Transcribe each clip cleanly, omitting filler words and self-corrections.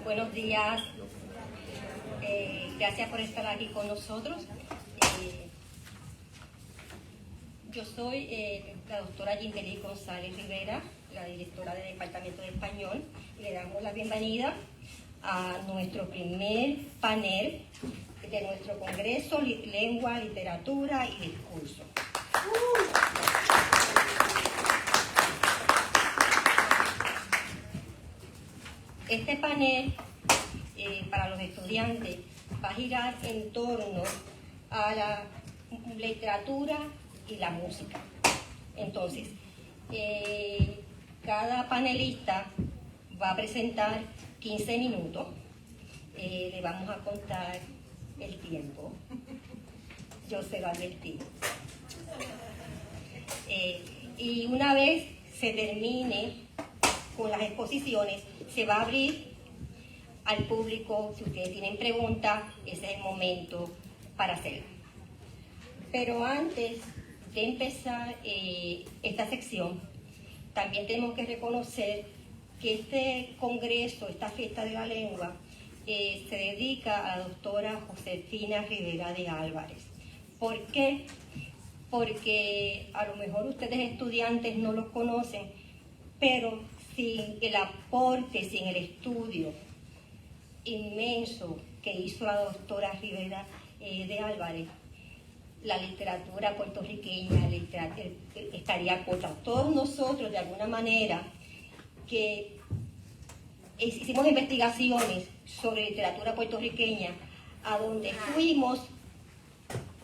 Buenos días, gracias por estar aquí con nosotros. Yo soy la doctora Yindeli González Rivera, la directora del Departamento de Español, y le damos la bienvenida a nuestro primer panel de nuestro Congreso Lengua, Literatura y Discurso. Este panel para los estudiantes va a girar en torno a la literatura y la música. Entonces, cada panelista va a presentar 15 minutos. Le vamos a contar el tiempo. Yo se lo advertí. Y una vez se termine con las exposiciones, se va a abrir al público. Si ustedes tienen preguntas, ese es el momento para hacerlo. Pero antes de empezar esta sección, también tenemos que reconocer que este congreso, esta fiesta de la lengua, se dedica a la doctora Josefina Rivera de Álvarez. ¿Por qué? Porque a lo mejor ustedes estudiantes no lo conocen, pero sin el aporte, sin el estudio inmenso que hizo la doctora Rivera de Álvarez, la literatura puertorriqueña estaría corta. Todos nosotros, de alguna manera, que hicimos investigaciones sobre literatura puertorriqueña, a donde fuimos,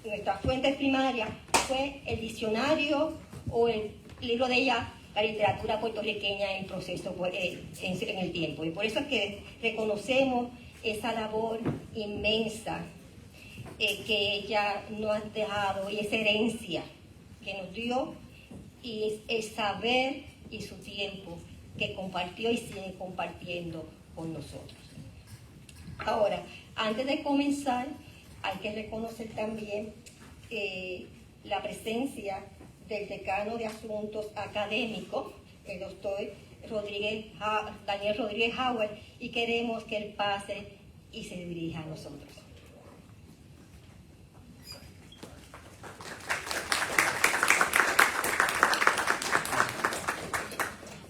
nuestras fuentes primarias fue el diccionario o el libro de ella, la literatura puertorriqueña en proceso, en el tiempo. Y por eso es que reconocemos esa labor inmensa que ella nos ha dejado, y esa herencia que nos dio, y el saber y su tiempo que compartió y sigue compartiendo con nosotros. Ahora, antes de comenzar, hay que reconocer también la presencia del decano de Asuntos Académicos, el doctor Daniel Rodríguez Howard, y queremos que él pase y se dirija a nosotros.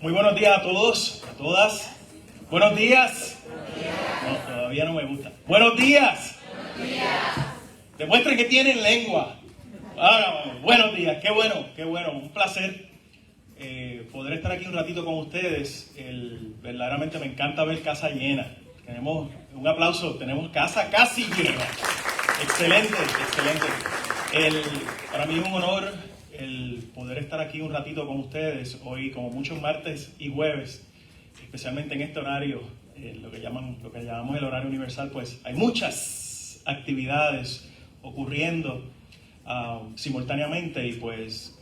Muy buenos días a todos, a todas. Buenos días. No, todavía no me gusta. Buenos días. Buenos días. Demuestren que tienen lengua. Buenos días, qué bueno, un placer poder estar aquí un ratito con ustedes. Verdaderamente me encanta ver casa llena. Tenemos un aplauso, tenemos casa casi llena. Excelente. Para mí es un honor el poder estar aquí un ratito con ustedes hoy, como muchos martes y jueves, especialmente en este horario, lo que llamamos el horario universal. Pues hay muchas actividades ocurriendo simultáneamente, y pues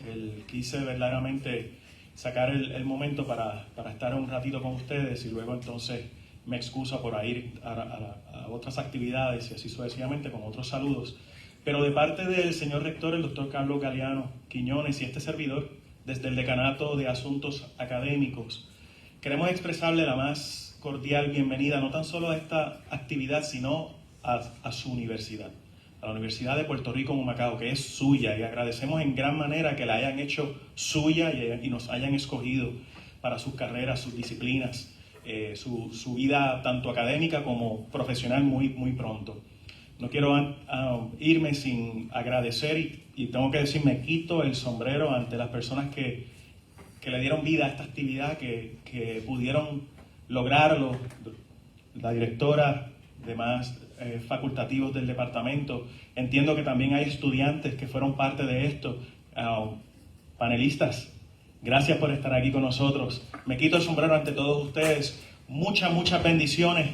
quise verdaderamente sacar el momento para estar un ratito con ustedes, y luego entonces me excuso por ir a otras actividades y así sucesivamente con otros saludos. Pero de parte del señor rector, el doctor Carlos Galeano Quiñones, y este servidor, desde el Decanato de Asuntos Académicos, queremos expresarle la más cordial bienvenida, no tan solo a esta actividad, sino a su universidad, a la Universidad de Puerto Rico en Humacao, que es suya, y agradecemos en gran manera que la hayan hecho suya y nos hayan escogido para sus carreras, sus disciplinas, su vida tanto académica como profesional muy pronto. No quiero irme sin agradecer, y tengo que decir, me quito el sombrero ante las personas que le dieron vida a esta actividad, que pudieron lograrlo. La directora, demás facultativos del departamento. Entiendo que también hay estudiantes que fueron parte de esto. Panelistas, gracias por estar aquí con nosotros. Me quito el sombrero ante todos ustedes. Muchas bendiciones.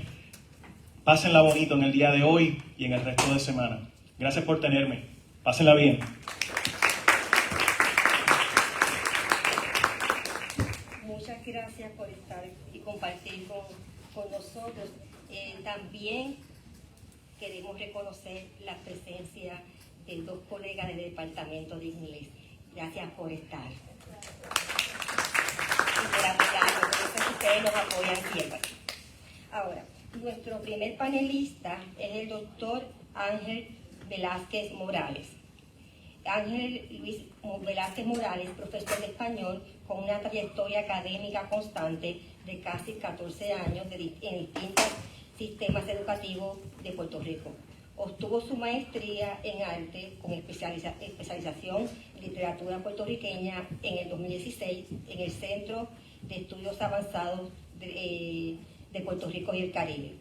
Pásenla bonito en el día de hoy y en el resto de semana. Gracias por tenerme. Pásenla bien. Muchas gracias por estar y compartir con nosotros. También queremos reconocer la presencia de dos colegas del Departamento de Inglés. Gracias por estar. Y por apoyarnos, por eso ustedes nos apoyan siempre. Ahora, nuestro primer panelista es el doctor Ángel Velázquez Morales. Ángel Luis Velázquez Morales, profesor de español con una trayectoria académica constante de casi 14 años en distintos sistemas educativos de Puerto Rico. Obtuvo su maestría en arte con especialización en literatura puertorriqueña en el 2016 en el Centro de Estudios Avanzados de Puerto Rico y el Caribe.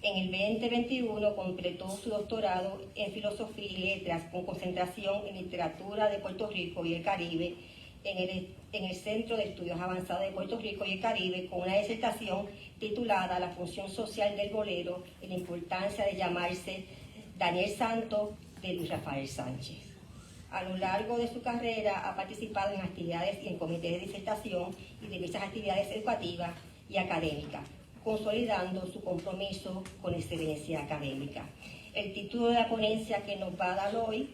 En el 2021 completó su doctorado en Filosofía y Letras con concentración en Literatura de Puerto Rico y el Caribe en el Centro de Estudios Avanzados de Puerto Rico y el Caribe con una disertación titulada La función social del bolero y la importancia de llamarse Daniel Santos de Luis Rafael Sánchez. A lo largo de su carrera ha participado en actividades y en comités de disertación y diversas actividades educativas y académicas, consolidando su compromiso con la excelencia académica. El título de la ponencia que nos va a dar hoy,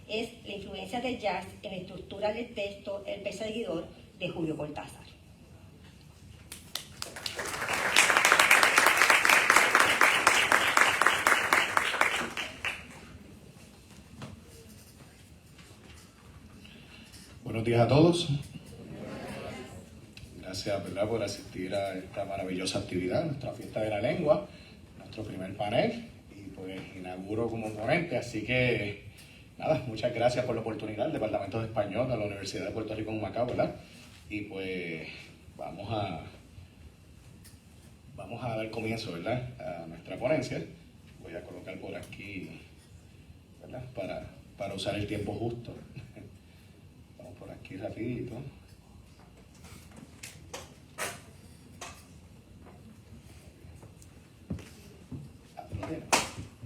es La influencia del jazz en la estructura del texto El perseguidor, de Julio Cortázar. Buenos días a todos. Gracias, ¿verdad?, por asistir a esta maravillosa actividad, nuestra fiesta de la lengua, nuestro primer panel, y pues inauguro como ponente, así que nada, muchas gracias por la oportunidad, el Departamento de Español de la Universidad de Puerto Rico en Humacao, ¿verdad? Y pues vamos a dar comienzo, ¿verdad?, a nuestra ponencia. Voy a colocar por aquí, ¿verdad?, para usar el tiempo justo. Vamos por aquí rapidito.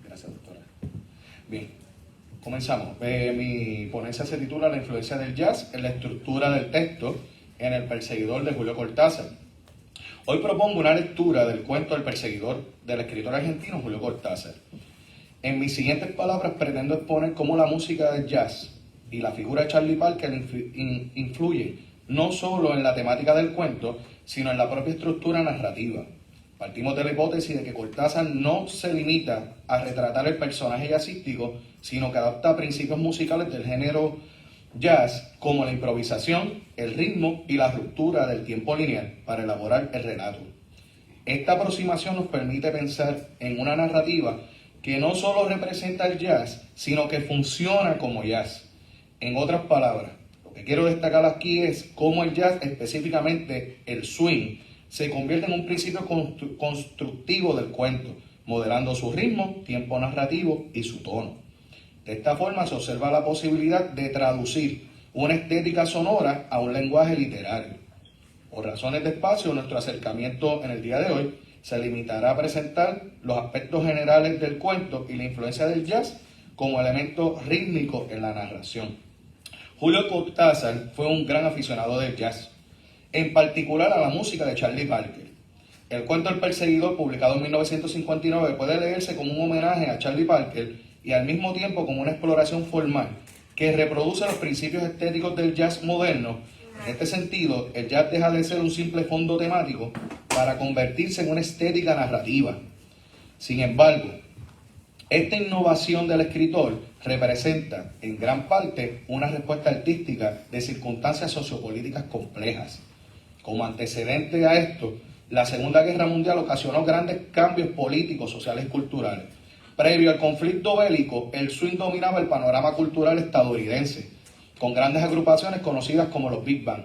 Gracias, doctora. Bien, comenzamos. Mi ponencia se titula La influencia del jazz en la estructura del texto en El perseguidor, de Julio Cortázar. Hoy propongo una lectura del cuento El perseguidor del escritor argentino Julio Cortázar. En mis siguientes palabras pretendo exponer cómo la música del jazz y la figura de Charlie Parker influyen no solo en la temática del cuento, sino en la propia estructura narrativa. Partimos de la hipótesis de que Cortázar no se limita a retratar el personaje jazzístico, sino que adopta principios musicales del género jazz, como la improvisación, el ritmo y la ruptura del tiempo lineal para elaborar el relato. Esta aproximación nos permite pensar en una narrativa que no solo representa el jazz, sino que funciona como jazz. En otras palabras, lo que quiero destacar aquí es cómo el jazz, específicamente el swing, se convierte en un principio constructivo del cuento, modelando su ritmo, tiempo narrativo y su tono. De esta forma se observa la posibilidad de traducir una estética sonora a un lenguaje literario. Por razones de espacio, nuestro acercamiento en el día de hoy se limitará a presentar los aspectos generales del cuento y la influencia del jazz como elemento rítmico en la narración. Julio Cortázar fue un gran aficionado del jazz, en particular a la música de Charlie Parker. El cuento El perseguidor, publicado en 1959, puede leerse como un homenaje a Charlie Parker y al mismo tiempo como una exploración formal que reproduce los principios estéticos del jazz moderno. En este sentido, el jazz deja de ser un simple fondo temático para convertirse en una estética narrativa. Sin embargo, esta innovación del escritor representa en gran parte una respuesta artística de circunstancias sociopolíticas complejas. Como antecedente a esto, la Segunda Guerra Mundial ocasionó grandes cambios políticos, sociales y culturales. Previo al conflicto bélico, el swing dominaba el panorama cultural estadounidense, con grandes agrupaciones conocidas como los Big Band.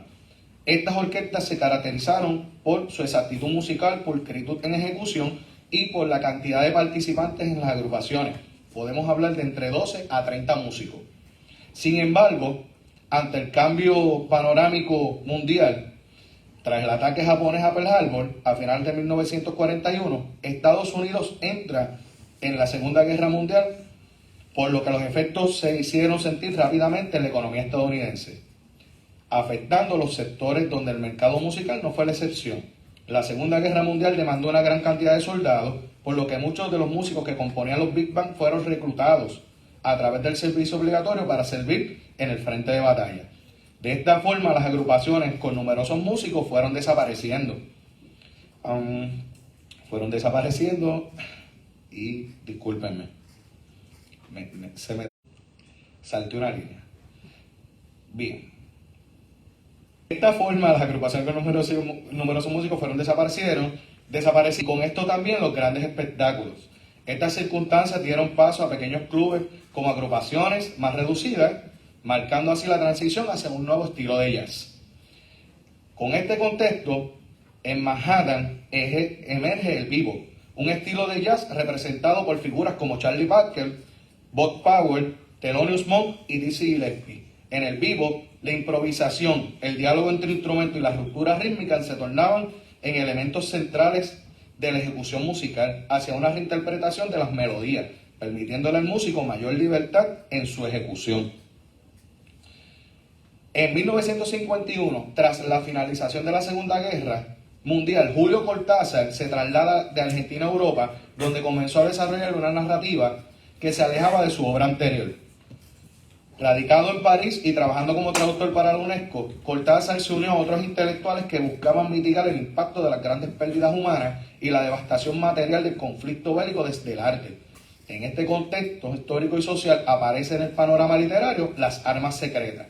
Estas orquestas se caracterizaron por su exactitud musical, pulcritud en ejecución y por la cantidad de participantes en las agrupaciones. Podemos hablar de entre 12 a 30 músicos. Sin embargo, ante el cambio panorámico mundial, tras el ataque japonés a Pearl Harbor, a finales de 1941, Estados Unidos entra en la Segunda Guerra Mundial por lo que los efectos se hicieron sentir rápidamente en la economía estadounidense, afectando los sectores donde el mercado musical no fue la excepción. La Segunda Guerra Mundial demandó una gran cantidad de soldados, por lo que muchos de los músicos que componían los Big Band fueron reclutados a través del servicio obligatorio para servir en el frente de batalla. De esta forma, las agrupaciones con numerosos músicos fueron desapareciendo. Y, discúlpenme, se me salté una línea. Bien. De esta forma, las agrupaciones con numerosos músicos fueron desapareciendo. Con esto también los grandes espectáculos. Estas circunstancias dieron paso a pequeños clubes como agrupaciones más reducidas, marcando así la transición hacia un nuevo estilo de jazz. Con este contexto, en Manhattan emerge el bebop, un estilo de jazz representado por figuras como Charlie Parker, Bud Powell, Thelonious Monk y Dizzy Gillespie. En el bebop, la improvisación, el diálogo entre instrumentos y la ruptura rítmica se tornaban en elementos centrales de la ejecución musical hacia una reinterpretación de las melodías, permitiéndole al músico mayor libertad en su ejecución. En 1951, tras la finalización de la Segunda Guerra Mundial, Julio Cortázar se traslada de Argentina a Europa, donde comenzó a desarrollar una narrativa que se alejaba de su obra anterior. Radicado en París y trabajando como traductor para la UNESCO, Cortázar se unió a otros intelectuales que buscaban mitigar el impacto de las grandes pérdidas humanas y la devastación material del conflicto bélico desde el arte. En este contexto histórico y social aparece en el panorama literario Las Armas Secretas,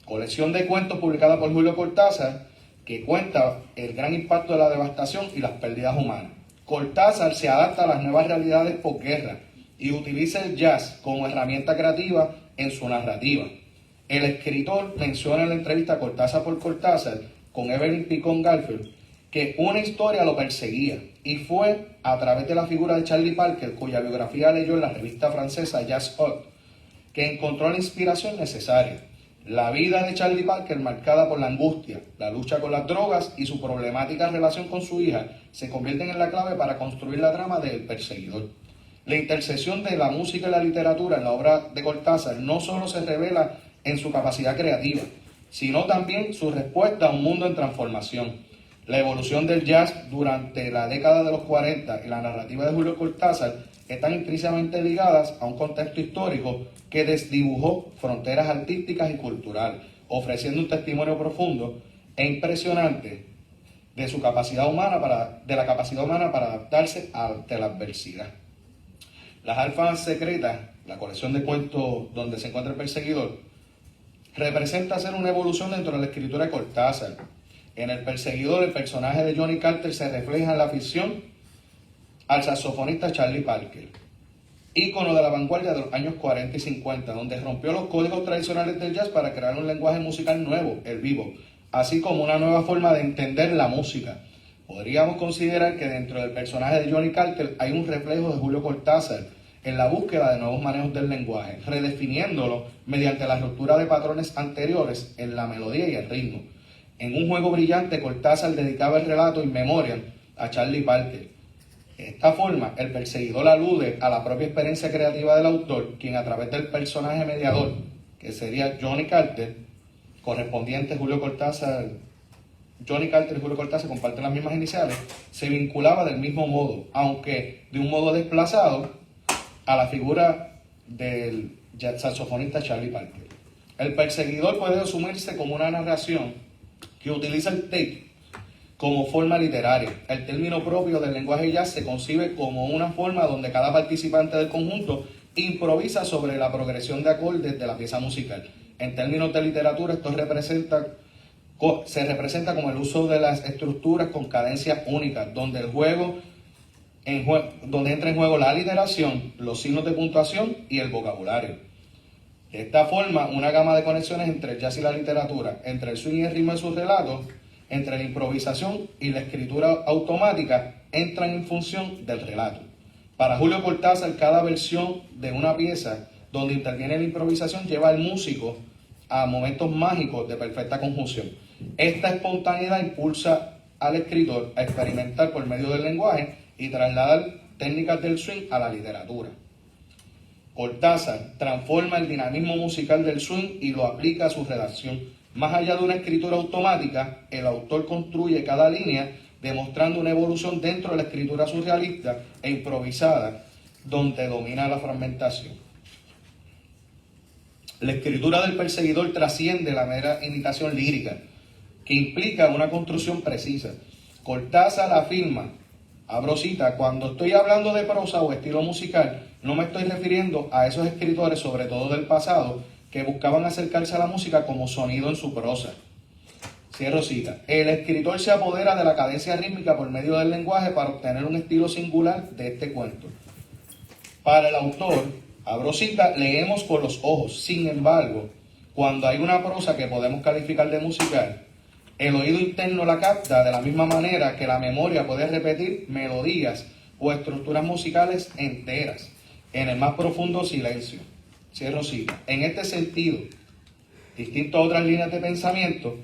colección de cuentos publicada por Julio Cortázar que cuenta el gran impacto de la devastación y las pérdidas humanas. Cortázar se adapta a las nuevas realidades posguerra y utiliza el jazz como herramienta creativa en su narrativa. El escritor menciona en la entrevista Cortázar por Cortázar con Evelyn Picón Garfield que una historia lo perseguía y fue a través de la figura de Charlie Parker, cuya biografía leyó en la revista francesa Jazz Hot, que encontró la inspiración necesaria. La vida de Charlie Parker, marcada por la angustia, la lucha con las drogas y su problemática relación con su hija, se convierten en la clave para construir la trama de El Perseguidor. La intersección de la música y la literatura en la obra de Cortázar no solo se revela en su capacidad creativa, sino también su respuesta a un mundo en transformación. La evolución del jazz durante la década de los 40 y la narrativa de Julio Cortázar están intrínsecamente ligadas a un contexto histórico que desdibujó fronteras artísticas y culturales, ofreciendo un testimonio profundo e impresionante de la capacidad humana para adaptarse ante la adversidad. Las Armas Secretas, la colección de cuentos donde se encuentra El Perseguidor, representa ser una evolución dentro de la escritura de Cortázar. En El Perseguidor, el personaje de Johnny Carter se refleja en la ficción al saxofonista Charlie Parker, ícono de la vanguardia de los años 40 y 50, donde rompió los códigos tradicionales del jazz para crear un lenguaje musical nuevo, el bebop, así como una nueva forma de entender la música. Podríamos considerar que dentro del personaje de Johnny Carter hay un reflejo de Julio Cortázar en la búsqueda de nuevos manejos del lenguaje, redefiniéndolo mediante la ruptura de patrones anteriores en la melodía y el ritmo. En un juego brillante, Cortázar dedicaba el relato in memoriam a Charlie Parker. De esta forma, El Perseguidor alude a la propia experiencia creativa del autor, quien a través del personaje mediador, que sería Johnny Carter, correspondiente Julio Cortázar, Johnny Carter y Julio Cortázar comparten las mismas iniciales, se vinculaba del mismo modo, aunque de un modo desplazado, a la figura del saxofonista Charlie Parker. El Perseguidor puede asumirse como una narración que utiliza el tape como forma literaria. El término propio del lenguaje jazz se concibe como una forma donde cada participante del conjunto improvisa sobre la progresión de acordes de la pieza musical. En términos de literatura, esto se representa como el uso de las estructuras con cadencias únicas, donde donde entra en juego la aliteración, los signos de puntuación y el vocabulario. De esta forma, una gama de conexiones entre el jazz y la literatura, entre el swing y el ritmo de sus relatos, entre la improvisación y la escritura automática, entran en función del relato. Para Julio Cortázar, cada versión de una pieza donde interviene la improvisación lleva al músico a momentos mágicos de perfecta conjunción. Esta espontaneidad impulsa al escritor a experimentar por medio del lenguaje y trasladar técnicas del swing a la literatura. Cortázar transforma el dinamismo musical del swing y lo aplica a su redacción. Más allá de una escritura automática, el autor construye cada línea demostrando una evolución dentro de la escritura surrealista e improvisada, donde domina la fragmentación. La escritura del perseguidor trasciende la mera imitación lírica, que implica una construcción precisa. Cortázar afirma, abro cita, cuando estoy hablando de prosa o estilo musical, no me estoy refiriendo a esos escritores, sobre todo del pasado, que buscaban acercarse a la música como sonido en su prosa. Cierro cita. El escritor se apodera de la cadencia rítmica por medio del lenguaje para obtener un estilo singular de este cuento. Para el autor, abro cita, leemos con los ojos. Sin embargo, cuando hay una prosa que podemos calificar de musical, el oído interno la capta de la misma manera que la memoria puede repetir melodías o estructuras musicales enteras en el más profundo silencio. Cierro cita. En este sentido, distinto a otras líneas de pensamiento,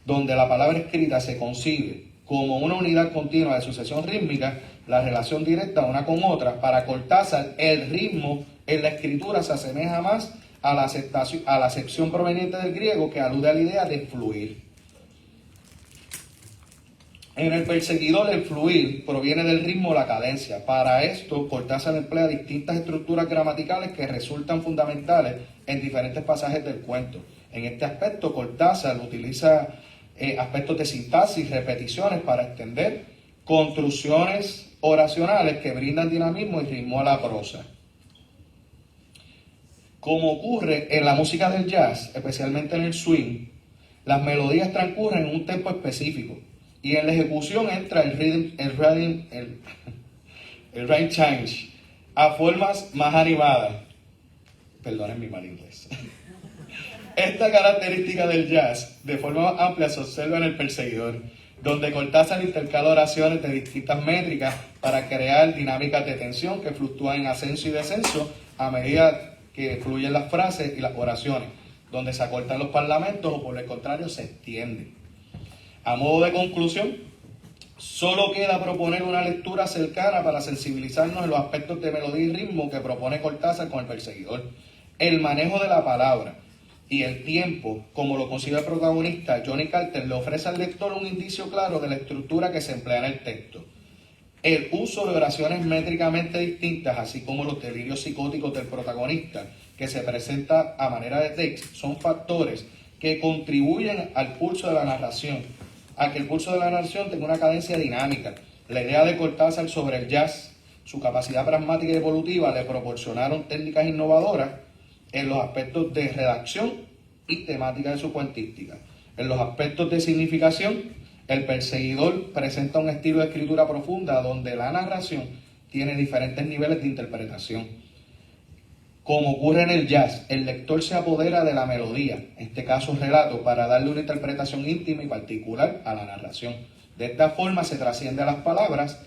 donde la palabra escrita se concibe como una unidad continua de sucesión rítmica, la relación directa una con otra, para Cortázar, el ritmo en la escritura se asemeja más a la acepción proveniente del griego que alude a la idea de fluir. En el perseguidor, el fluir proviene del ritmo o la cadencia. Para esto, Cortázar emplea distintas estructuras gramaticales que resultan fundamentales en diferentes pasajes del cuento. En este aspecto, Cortázar utiliza aspectos de sintaxis, repeticiones para extender construcciones oracionales que brindan dinamismo y ritmo a la prosa. Como ocurre en la música del jazz, especialmente en el swing, las melodías transcurren en un tempo específico y en la ejecución entra el rhyme change a formas más animadas. Perdonen mi mal inglés. Esta característica del jazz, de forma más amplia, se observa en el perseguidor, donde Cortázar intercala oraciones de distintas métricas para crear dinámicas de tensión que fluctúan en ascenso y descenso a medida que fluyen las frases y las oraciones, donde se acortan los parlamentos o por el contrario se extienden. A modo de conclusión, solo queda proponer una lectura cercana para sensibilizarnos en los aspectos de melodía y ritmo que propone Cortázar con el perseguidor. El manejo de la palabra y el tiempo, como lo consigue el protagonista, Johnny Carter, le ofrece al lector un indicio claro de la estructura que se emplea en el texto. El uso de oraciones métricamente distintas, así como los delirios psicóticos del protagonista, que se presenta a manera de texto, son factores que contribuyen al pulso de la narración, a que el pulso de la narración tenga una cadencia dinámica. La idea de Cortázar sobre el jazz, su capacidad pragmática y evolutiva, le proporcionaron técnicas innovadoras en los aspectos de redacción y temática de su cuentística. En los aspectos de significación, el perseguidor presenta un estilo de escritura profunda donde la narración tiene diferentes niveles de interpretación. Como ocurre en el jazz, el lector se apodera de la melodía, en este caso relato, para darle una interpretación íntima y particular a la narración. De esta forma se trasciende a las palabras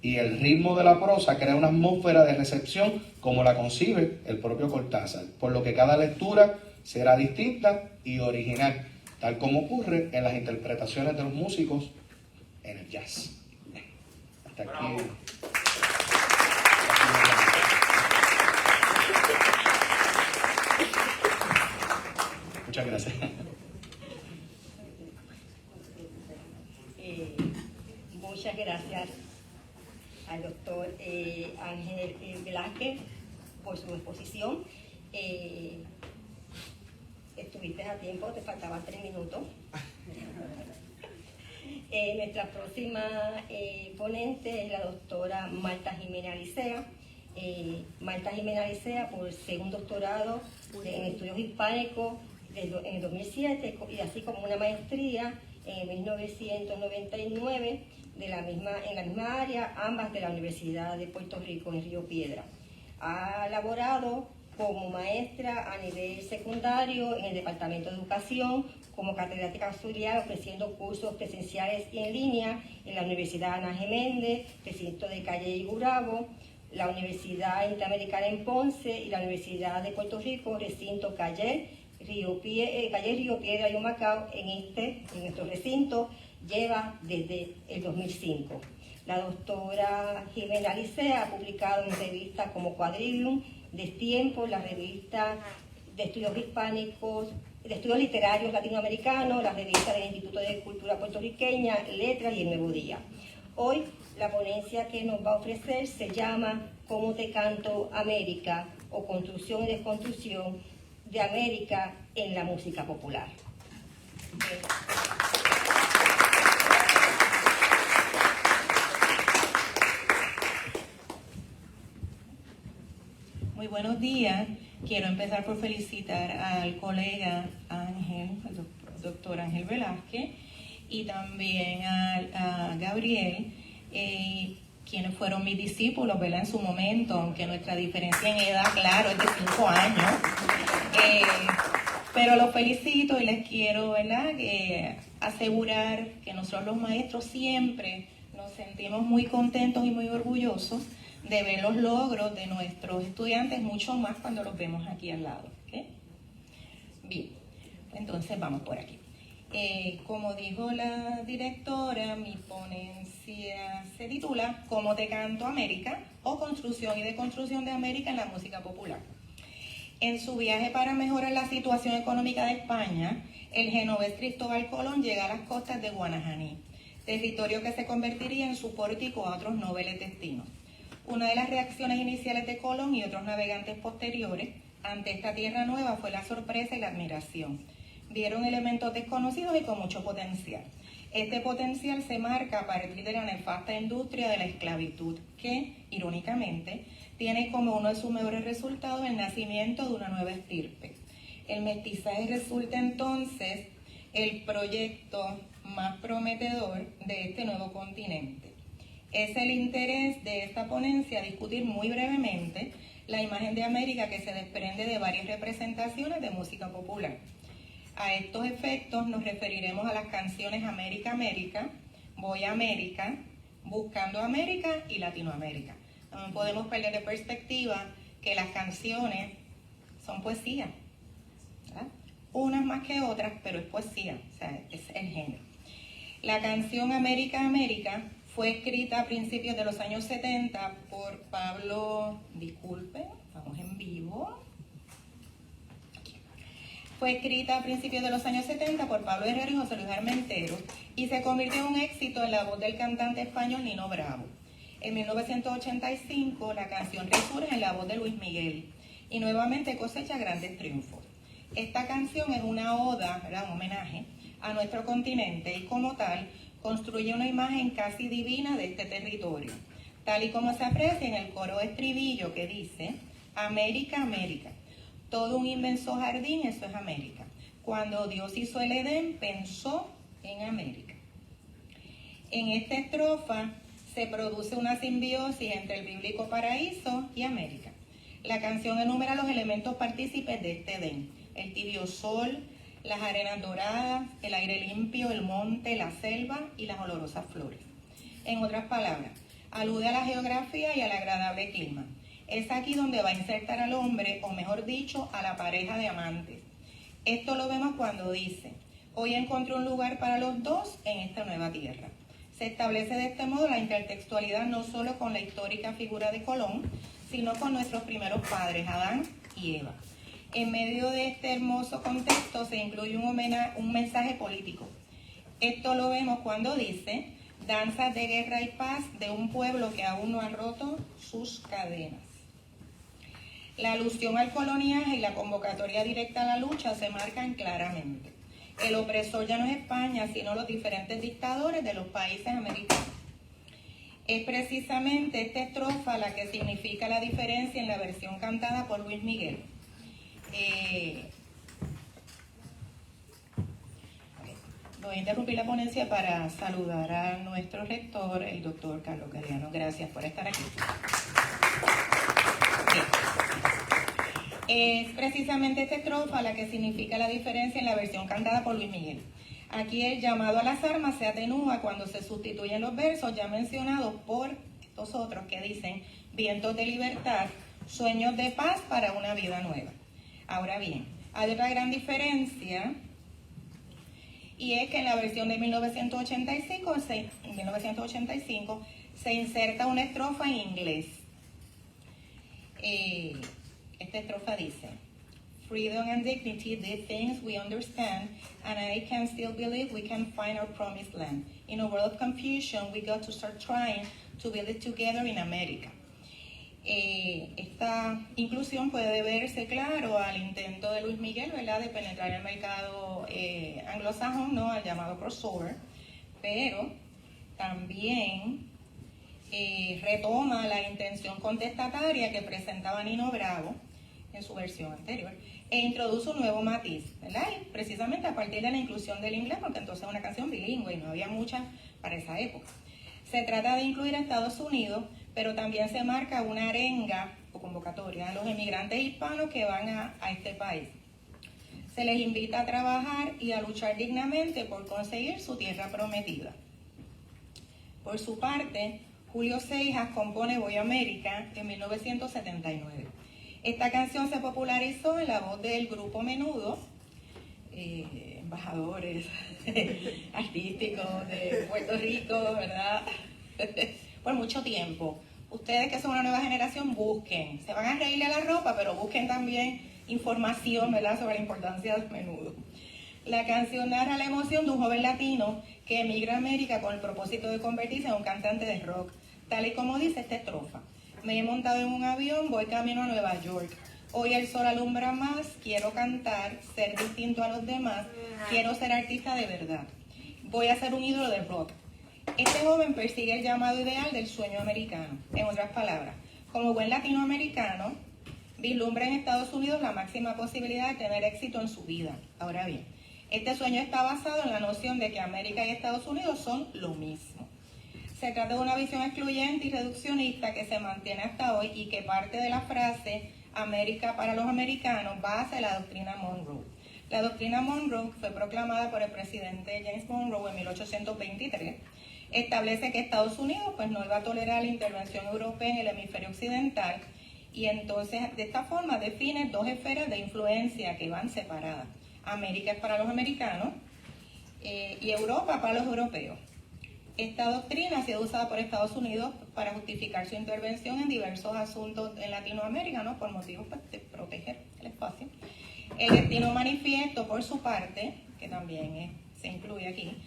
y el ritmo de la prosa crea una atmósfera de recepción como la concibe el propio Cortázar, por lo que cada lectura será distinta y original, tal como ocurre en las interpretaciones de los músicos en el jazz. Hasta aquí. Muchas gracias. Muchas gracias al doctor Ángel Velázquez por su exposición. Estuviste a tiempo, te faltaban 3 minutos. Nuestra próxima ponente es la doctora Marta Jiménez Alicea. Marta Jiménez Alicea, por segundo doctorado en estudios hispánicos en el 2007, y así como una maestría en 1999 en la misma área, ambas de la Universidad de Puerto Rico en Río Piedra. Ha laborado como maestra a nivel secundario en el Departamento de Educación, como catedrática auxiliar ofreciendo cursos presenciales y en línea en la Universidad Ana G. Méndez, recinto de Calle y Gurabo, la Universidad Interamericana en Ponce y la Universidad de Puerto Rico, recinto Calle, Río Piedra y Humacao. En nuestro recinto lleva desde el 2005. La doctora Jiménez Alicea ha publicado en revistas como Quadrivium, Destiempo, la revista de estudios hispánicos, de estudios literarios latinoamericanos, la revista del Instituto de Cultura Puertorriqueña, Letras y El Nuevo Día. Hoy la ponencia que nos va a ofrecer se llama ¿Cómo te canto América? O Construcción y Desconstrucción de América en la música popular. Muy buenos días. Quiero empezar por felicitar al colega Ángel, el doctor Ángel Velázquez, y también a Gabriel, quienes fueron mis discípulos, ¿verdad? En su momento, aunque nuestra diferencia en edad, claro, es de 5 años. Pero los felicito y les quiero, ¿verdad?, asegurar que nosotros los maestros siempre nos sentimos muy contentos y muy orgullosos de ver los logros de nuestros estudiantes, mucho más cuando los vemos aquí al lado. ¿Okay? Bien, entonces vamos por aquí. Como dijo la directora, mi ponencia se titula ¿Cómo te canto América? O Construcción y Deconstrucción de América en la música popular. En su viaje para mejorar la situación económica de España, el genovés Cristóbal Colón llega a las costas de Guanajaní, territorio que se convertiría en su pórtico a otros nobles destinos. Una de las reacciones iniciales de Colón y otros navegantes posteriores ante esta tierra nueva fue la sorpresa y la admiración. Vieron elementos desconocidos y con mucho potencial. Este potencial se marca a partir de la nefasta industria de la esclavitud, que, irónicamente, tiene como uno de sus mejores resultados el nacimiento de una nueva estirpe. El mestizaje resulta entonces el proyecto más prometedor de este nuevo continente. Es el interés de esta ponencia discutir muy brevemente la imagen de América que se desprende de varias representaciones de música popular. A estos efectos nos referiremos a las canciones América, América, Voy a América, Buscando América y Latinoamérica. No podemos perder de perspectiva que las canciones son poesía, ¿verdad? Unas más que otras, pero es poesía, o sea, es el género. La canción América, América fue escrita a principios de los años 70 por Pablo, disculpen, estamos en vivo. Fue escrita a principios de los años 70 por Pablo Herrero y José Luis Armentero y se convirtió en un éxito en la voz del cantante español Nino Bravo. En 1985 la canción resurge en la voz de Luis Miguel y nuevamente cosecha grandes triunfos. Esta canción es una oda, ¿verdad?, un homenaje a nuestro continente y como tal construye una imagen casi divina de este territorio, tal y como se aprecia en el coro estribillo que dice: América, América, todo un inmenso jardín, eso es América. Cuando Dios hizo el Edén, pensó en América. En esta estrofa se produce una simbiosis entre el bíblico paraíso y América. La canción enumera los elementos partícipes de este Edén: el tibio sol, las arenas doradas, el aire limpio, el monte, la selva y las olorosas flores. En otras palabras, alude a la geografía y al agradable clima. Es aquí donde va a insertar al hombre, o mejor dicho, a la pareja de amantes. Esto lo vemos cuando dice: hoy encontré un lugar para los dos en esta nueva tierra. Se establece de este modo la intertextualidad no solo con la histórica figura de Colón, sino con nuestros primeros padres, Adán y Eva. En medio de este hermoso contexto se incluye un mensaje político. Esto lo vemos cuando dice: danzas de guerra y paz de un pueblo que aún no ha roto sus cadenas. La alusión al coloniaje y la convocatoria directa a la lucha se marcan claramente. El opresor ya no es España, sino los diferentes dictadores de los países americanos. Es precisamente esta estrofa la que significa la diferencia en la versión cantada por Luis Miguel. Voy a interrumpir la ponencia para saludar a nuestro rector, el doctor Carlos Galeano. Gracias por estar aquí. Es precisamente esta estrofa la que significa la diferencia en la versión cantada por Luis Miguel. Aquí el llamado a las armas se atenúa cuando se sustituyen los versos ya mencionados por estos otros que dicen: vientos de libertad, sueños de paz para una vida nueva. Ahora bien, hay otra gran diferencia, y es que en la versión de 1985 se inserta una estrofa en inglés. Esta estrofa dice: Freedom and dignity, the things we understand, and I can still believe we can find our promised land. In a world of confusion, we got to start trying to build it together in America. Esta inclusión puede deberse, claro, al intento de Luis Miguel, ¿verdad?, de penetrar el mercado anglosajón, ¿no?, al llamado crossover, pero también retoma la intención contestataria que presentaba Nino Bravo en su versión anterior e introduce un nuevo matiz, ¿verdad?, y precisamente a partir de la inclusión del inglés, porque entonces es una canción bilingüe y no había muchas para esa época. Se trata de incluir a Estados Unidos, pero también se marca una arenga o convocatoria a los emigrantes hispanos que van a este país. Se les invita a trabajar y a luchar dignamente por conseguir su tierra prometida. Por su parte, Julio Seijas compone Voy a América en 1979. Esta canción se popularizó en la voz del grupo Menudo, embajadores artísticos de Puerto Rico, ¿verdad? Por mucho tiempo. Ustedes que son una nueva generación, busquen. Se van a reírle a la ropa, pero busquen también información, ¿verdad?, sobre la importancia del Menudo. La canción narra la emoción de un joven latino que emigra a América con el propósito de convertirse en un cantante de rock, tal y como dice esta estrofa. Me he montado en un avión, voy camino a Nueva York. Hoy el sol alumbra más, quiero cantar, ser distinto a los demás, quiero ser artista de verdad. Voy a ser un ídolo del rock. Este joven persigue el llamado ideal del sueño americano. En otras palabras, como buen latinoamericano, vislumbra en Estados Unidos la máxima posibilidad de tener éxito en su vida. Ahora bien, este sueño está basado en la noción de que América y Estados Unidos son lo mismo. Se trata de una visión excluyente y reduccionista que se mantiene hasta hoy y que parte de la frase América para los americanos va hacia la doctrina Monroe. La doctrina Monroe fue proclamada por el presidente James Monroe en 1823. Establece que Estados Unidos pues no iba a tolerar la intervención europea en el hemisferio occidental y entonces de esta forma define dos esferas de influencia que van separadas. América es para los americanos y Europa para los europeos. Esta doctrina ha sido usada por Estados Unidos para justificar su intervención en diversos asuntos en Latinoamérica, ¿no?, por motivos pues, de proteger el espacio. El destino manifiesto, por su parte, que también se incluye aquí,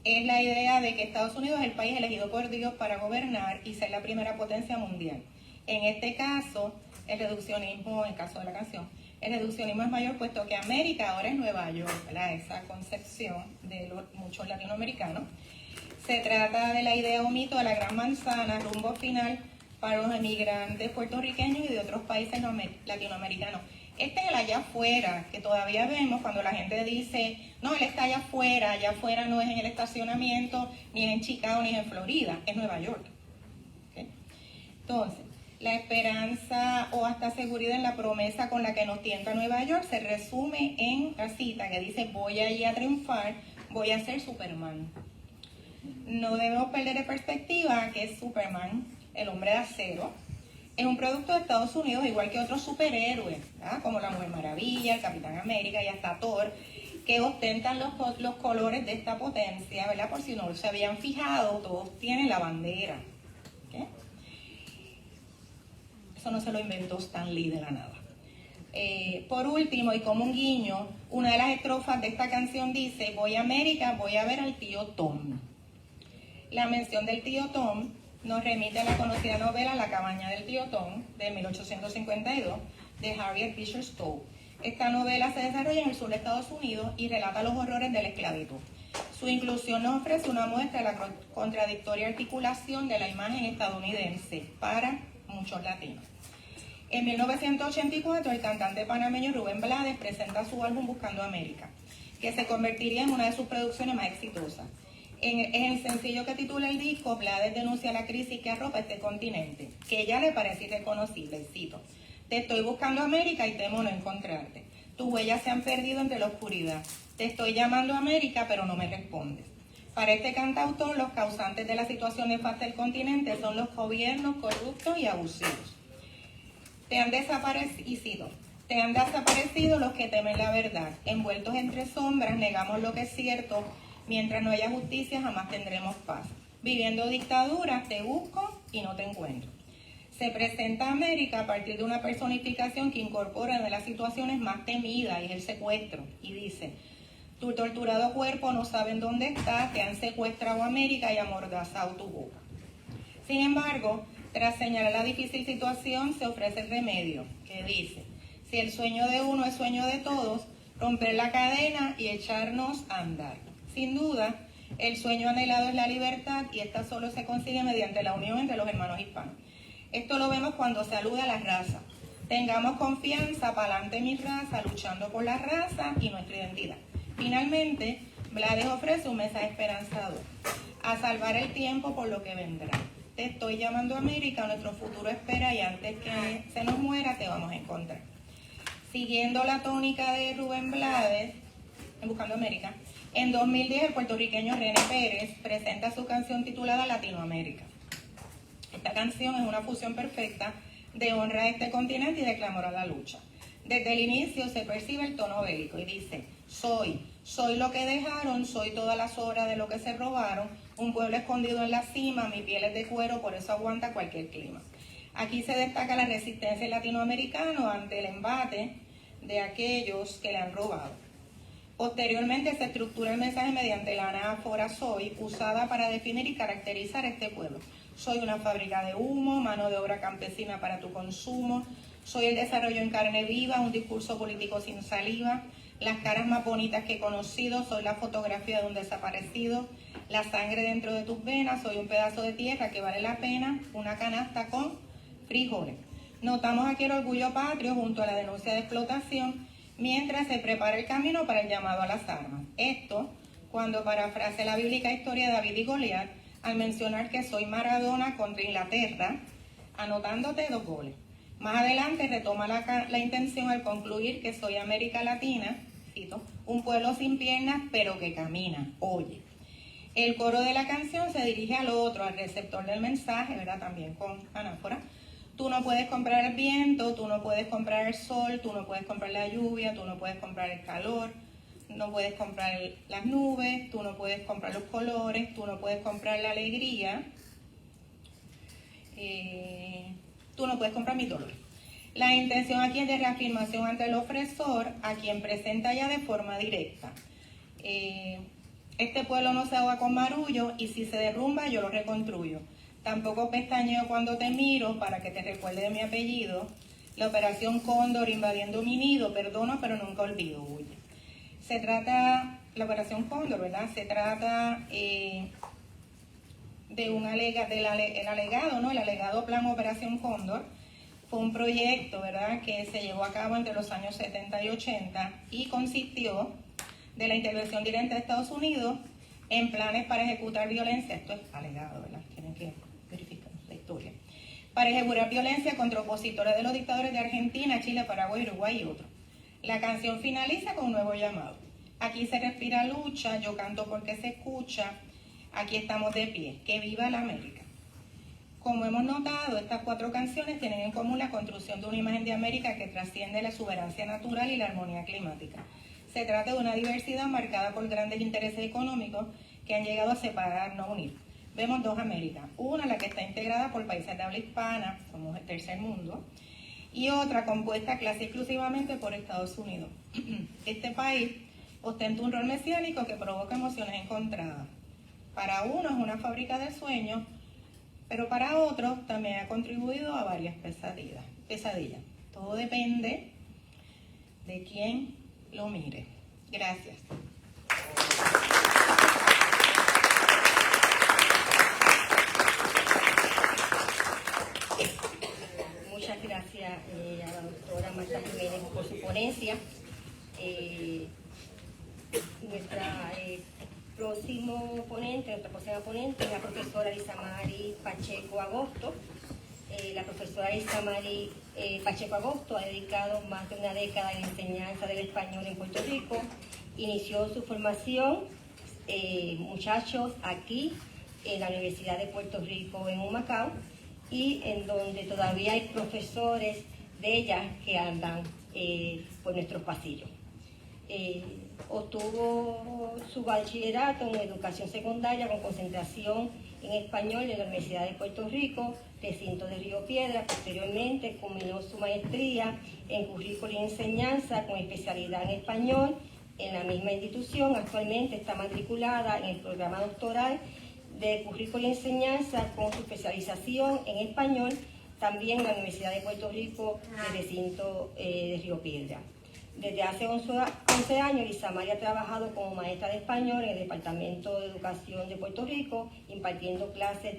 es la idea de que Estados Unidos es el país elegido por Dios para gobernar y ser la primera potencia mundial. En este caso, el reduccionismo, en el caso de la canción, el reduccionismo es mayor puesto que América ahora es Nueva York, ¿verdad?, esa concepción de muchos latinoamericanos. Se trata de la idea o mito de la gran manzana, rumbo final para los emigrantes puertorriqueños y de otros países latinoamericanos. Este es el allá afuera, que todavía vemos cuando la gente dice, no, él está allá afuera no es en el estacionamiento, ni es en Chicago, ni es en Florida, es Nueva York. ¿Okay? Entonces, la esperanza o hasta seguridad en la promesa con la que nos tienta Nueva York se resume en la cita que dice, voy allí a triunfar, voy a ser Superman. No debemos perder de perspectiva que Superman, el hombre de acero, es un producto de Estados Unidos, igual que otros superhéroes, ¿verdad?, como la Mujer Maravilla, el Capitán América y hasta Thor, que ostentan los colores de esta potencia, ¿verdad? Por si no se habían fijado, todos tienen la bandera. ¿Okay? Eso no se lo inventó Stan Lee de la nada. Por último, y como un guiño, una de las estrofas de esta canción dice, voy a América, voy a ver al tío Tom. La mención del tío Tom nos remite a la conocida novela La cabaña del tío Tom, de 1852, de Harriet Beecher Stowe. Esta novela se desarrolla en el sur de Estados Unidos y relata los horrores de la esclavitud. Su inclusión nos ofrece una muestra de la contradictoria articulación de la imagen estadounidense para muchos latinos. En 1984, el cantante panameño Rubén Blades presenta su álbum Buscando América, que se convertiría en una de sus producciones más exitosas. En el sencillo que titula el disco, Blades denuncia la crisis que arropa este continente, que ya le parece irreconocible, cito, te estoy buscando América y temo no encontrarte. Tus huellas se han perdido entre la oscuridad. Te estoy llamando América, pero no me respondes. Para este cantautor, los causantes de la situación nefasta del continente son los gobiernos corruptos y abusivos. Te han desaparecido los que temen la verdad. Envueltos entre sombras, negamos lo que es cierto. Mientras no haya justicia, jamás tendremos paz. Viviendo dictaduras, te busco y no te encuentro. Se presenta a América a partir de una personificación que incorpora una de las situaciones más temidas, y es el secuestro, y dice: tu torturado cuerpo no saben dónde está, te han secuestrado a América y amordazado tu boca. Sin embargo, tras señalar la difícil situación, se ofrece el remedio, que dice: si el sueño de uno es sueño de todos, romper la cadena y echarnos a andar. Sin duda, el sueño anhelado es la libertad, y esta solo se consigue mediante la unión entre los hermanos hispanos. Esto lo vemos cuando se alude a la raza. Tengamos confianza, pa'lante mi raza, luchando por la raza y nuestra identidad. Finalmente, Blades ofrece un mensaje esperanzador: a salvar el tiempo por lo que vendrá. Te estoy llamando a América, nuestro futuro espera, y antes que se nos muera te vamos a encontrar. Siguiendo la tónica de Rubén Blades, en Buscando América, en 2010 el puertorriqueño René Pérez presenta su canción titulada Latinoamérica. Esta canción es una fusión perfecta de honra a este continente y de clamor a la lucha. Desde el inicio se percibe el tono bélico y dice: soy lo que dejaron, soy todas las obras de lo que se robaron, un pueblo escondido en la cima, mi piel es de cuero, por eso aguanta cualquier clima. Aquí se destaca la resistencia del latinoamericano ante el embate de aquellos que le han robado. Posteriormente se estructura el mensaje mediante la anáfora soy, usada para definir y caracterizar este pueblo. Soy una fábrica de humo, mano de obra campesina para tu consumo. Soy el desarrollo en carne viva, un discurso político sin saliva. Las caras más bonitas que he conocido, soy la fotografía de un desaparecido. La sangre dentro de tus venas, soy un pedazo de tierra que vale la pena, una canasta con frijoles. Notamos aquí el orgullo patrio junto a la denuncia de explotación, mientras se prepara el camino para el llamado a las armas. Esto, cuando parafrase la bíblica historia de David y Goliat, al mencionar que soy Maradona contra Inglaterra, anotándote 2 goles. Más adelante retoma la intención al concluir que soy América Latina, cito, un pueblo sin piernas pero que camina, oye. El coro de la canción se dirige al otro, al receptor del mensaje, ¿verdad? También con anáfora. Tú no puedes comprar el viento, tú no puedes comprar el sol, tú no puedes comprar la lluvia, tú no puedes comprar el calor, no puedes comprar las nubes, tú no puedes comprar los colores, tú no puedes comprar la alegría, tú no puedes comprar mi dolor. La intención aquí es de reafirmación ante el ofensor, a quien presenta ya de forma directa. Este pueblo no se ahoga con marullo, y si se derrumba yo lo reconstruyo. Tampoco pestañeo cuando te miro para que te recuerde de mi apellido. La operación Cóndor invadiendo mi nido, perdono pero nunca olvido, huye. Se trata, la operación Cóndor, ¿verdad? Se trata de el alegado plan Operación Cóndor. Fue un proyecto, ¿verdad?, que se llevó a cabo entre los años 70 y 80 y consistió de la intervención directa de Estados Unidos en planes para ejecutar violencia. Esto es alegado, ¿verdad? Tienen que verificar la historia. Para ejecutar violencia contra opositores de los dictadores de Argentina, Chile, Paraguay, Uruguay y otros. La canción finaliza con un nuevo llamado. Aquí se respira lucha, yo canto porque se escucha, aquí estamos de pie, que viva la América. Como hemos notado, estas 4 canciones tienen en común la construcción de una imagen de América que trasciende la exuberancia natural y la armonía climática. Se trata de una diversidad marcada por grandes intereses económicos que han llegado a separar, no unir. Vemos 2 Américas, una la que está integrada por países de habla hispana, somos el tercer mundo, y otra compuesta casi exclusivamente por Estados Unidos. Este país ostenta un rol mesiánico que provoca emociones encontradas. Para uno es una fábrica de sueños, pero para otros también ha contribuido a varias pesadillas. Todo depende de quién lo mire. Gracias. Muchas gracias a la doctora Marta Jiménez por su ponencia. Nuestra próxima ponente es la profesora Isamari Pacheco Agosto. La profesora Isamari Pacheco Agosto ha dedicado más de una década en la enseñanza del español en Puerto Rico. Inició su formación, muchachos, aquí en la Universidad de Puerto Rico en Humacao, y en donde todavía hay profesores de ella que andan por nuestros pasillos. Obtuvo su bachillerato en educación secundaria con concentración en español en la Universidad de Puerto Rico, recinto de Río Piedra. Posteriormente culminó su maestría en currículo y enseñanza con especialidad en español en la misma institución. Actualmente está matriculada en el programa doctoral de currículo y enseñanza con su especialización en español, también en la Universidad de Puerto Rico, del recinto de Río Piedra. Desde hace 11 años, Lisa María ha trabajado como maestra de español en el Departamento de Educación de Puerto Rico, impartiendo clases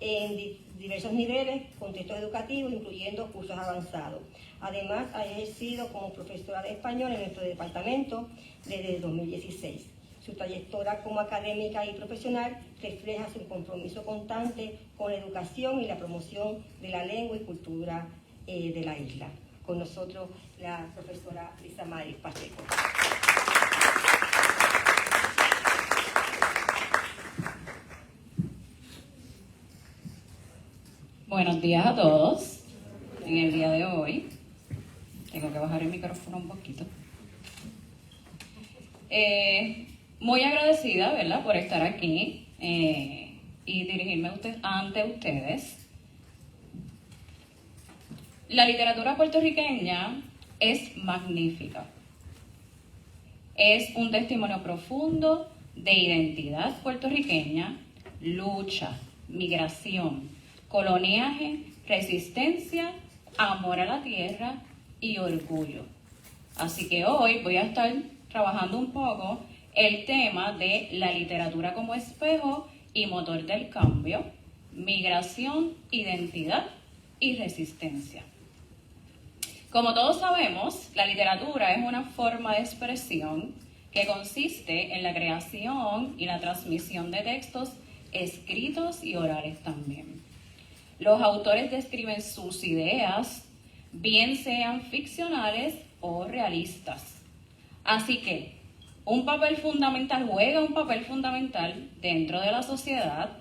en diversos niveles, contextos educativos, incluyendo cursos avanzados. Además, ha ejercido como profesora de español en nuestro departamento desde 2016. Su trayectoria como académica y profesional refleja su compromiso constante con la educación y la promoción de la lengua y cultura de la isla. Con nosotros la profesora Lisa María Pacheco. Buenos días a todos. En el día de hoy, tengo que bajar el micrófono un poquito. Muy agradecida, ¿verdad?, por estar aquí y dirigirme ante ustedes. La literatura puertorriqueña es magnífica. Es un testimonio profundo de identidad puertorriqueña, lucha, migración, coloniaje, resistencia, amor a la tierra y orgullo. Así que hoy voy a estar trabajando un poco el tema de la literatura como espejo y motor del cambio, migración, identidad y resistencia. Como todos sabemos, la literatura es una forma de expresión que consiste en la creación y la transmisión de textos escritos y orales también. Los autores describen sus ideas, bien sean ficcionales o realistas. Así que juega un papel fundamental dentro de la sociedad,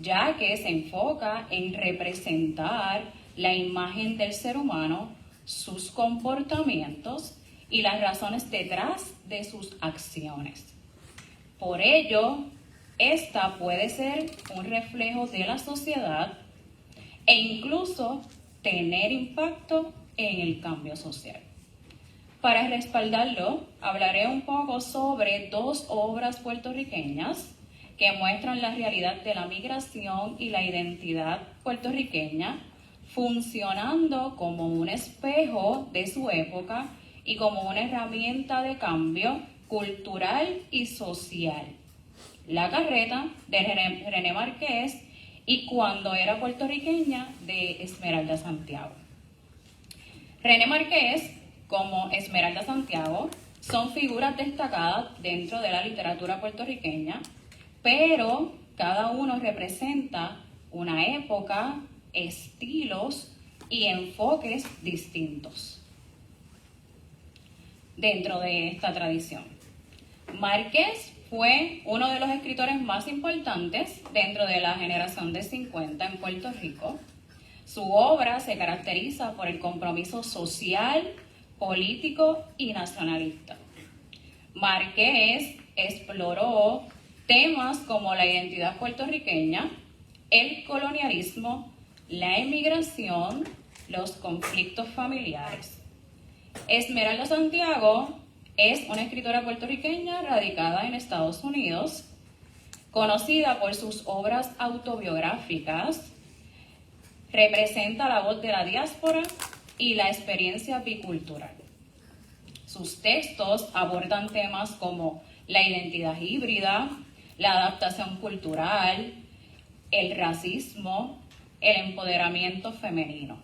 ya que se enfoca en representar la imagen del ser humano, sus comportamientos y las razones detrás de sus acciones. Por ello, esta puede ser un reflejo de la sociedad e incluso tener impacto en el cambio social. Para respaldarlo, hablaré un poco sobre dos obras puertorriqueñas que muestran la realidad de la migración y la identidad puertorriqueña, funcionando como un espejo de su época y como una herramienta de cambio cultural y social. La carreta, de René Márquez, y Cuando era puertorriqueña, de Esmeralda Santiago. René Márquez, como Esmeralda Santiago, son figuras destacadas dentro de la literatura puertorriqueña, pero cada uno representa una época, estilos y enfoques distintos dentro de esta tradición. Márquez fue uno de los escritores más importantes dentro de la generación de 50 en Puerto Rico. Su obra se caracteriza por el compromiso social, político y nacionalista. Márquez exploró temas como la identidad puertorriqueña, el colonialismo, la emigración, los conflictos familiares. Esmeralda Santiago es una escritora puertorriqueña radicada en Estados Unidos, conocida por sus obras autobiográficas, representa la voz de la diáspora y la experiencia bicultural. Sus textos abordan temas como la identidad híbrida, la adaptación cultural, el racismo, el empoderamiento femenino.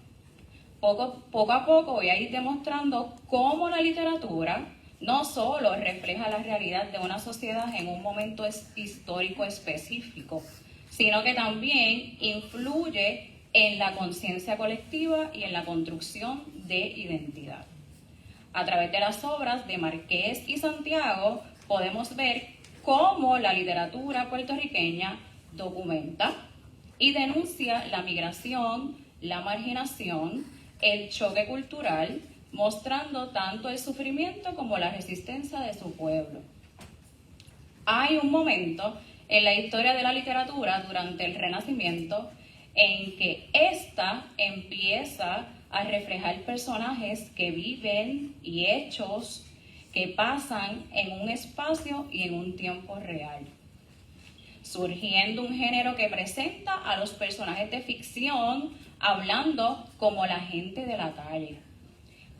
Poco a poco voy a ir demostrando cómo la literatura no solo refleja la realidad de una sociedad en un momento histórico específico, sino que también influye en la conciencia colectiva y en la construcción de identidad. A través de las obras de Márquez y Santiago podemos ver cómo la literatura puertorriqueña documenta y denuncia la migración, la marginación, el choque cultural, mostrando tanto el sufrimiento como la resistencia de su pueblo. Hay un momento en la historia de la literatura durante el Renacimiento en que ésta empieza a reflejar personajes que viven y hechos que pasan en un espacio y en un tiempo real, surgiendo un género que presenta a los personajes de ficción hablando como la gente de la calle.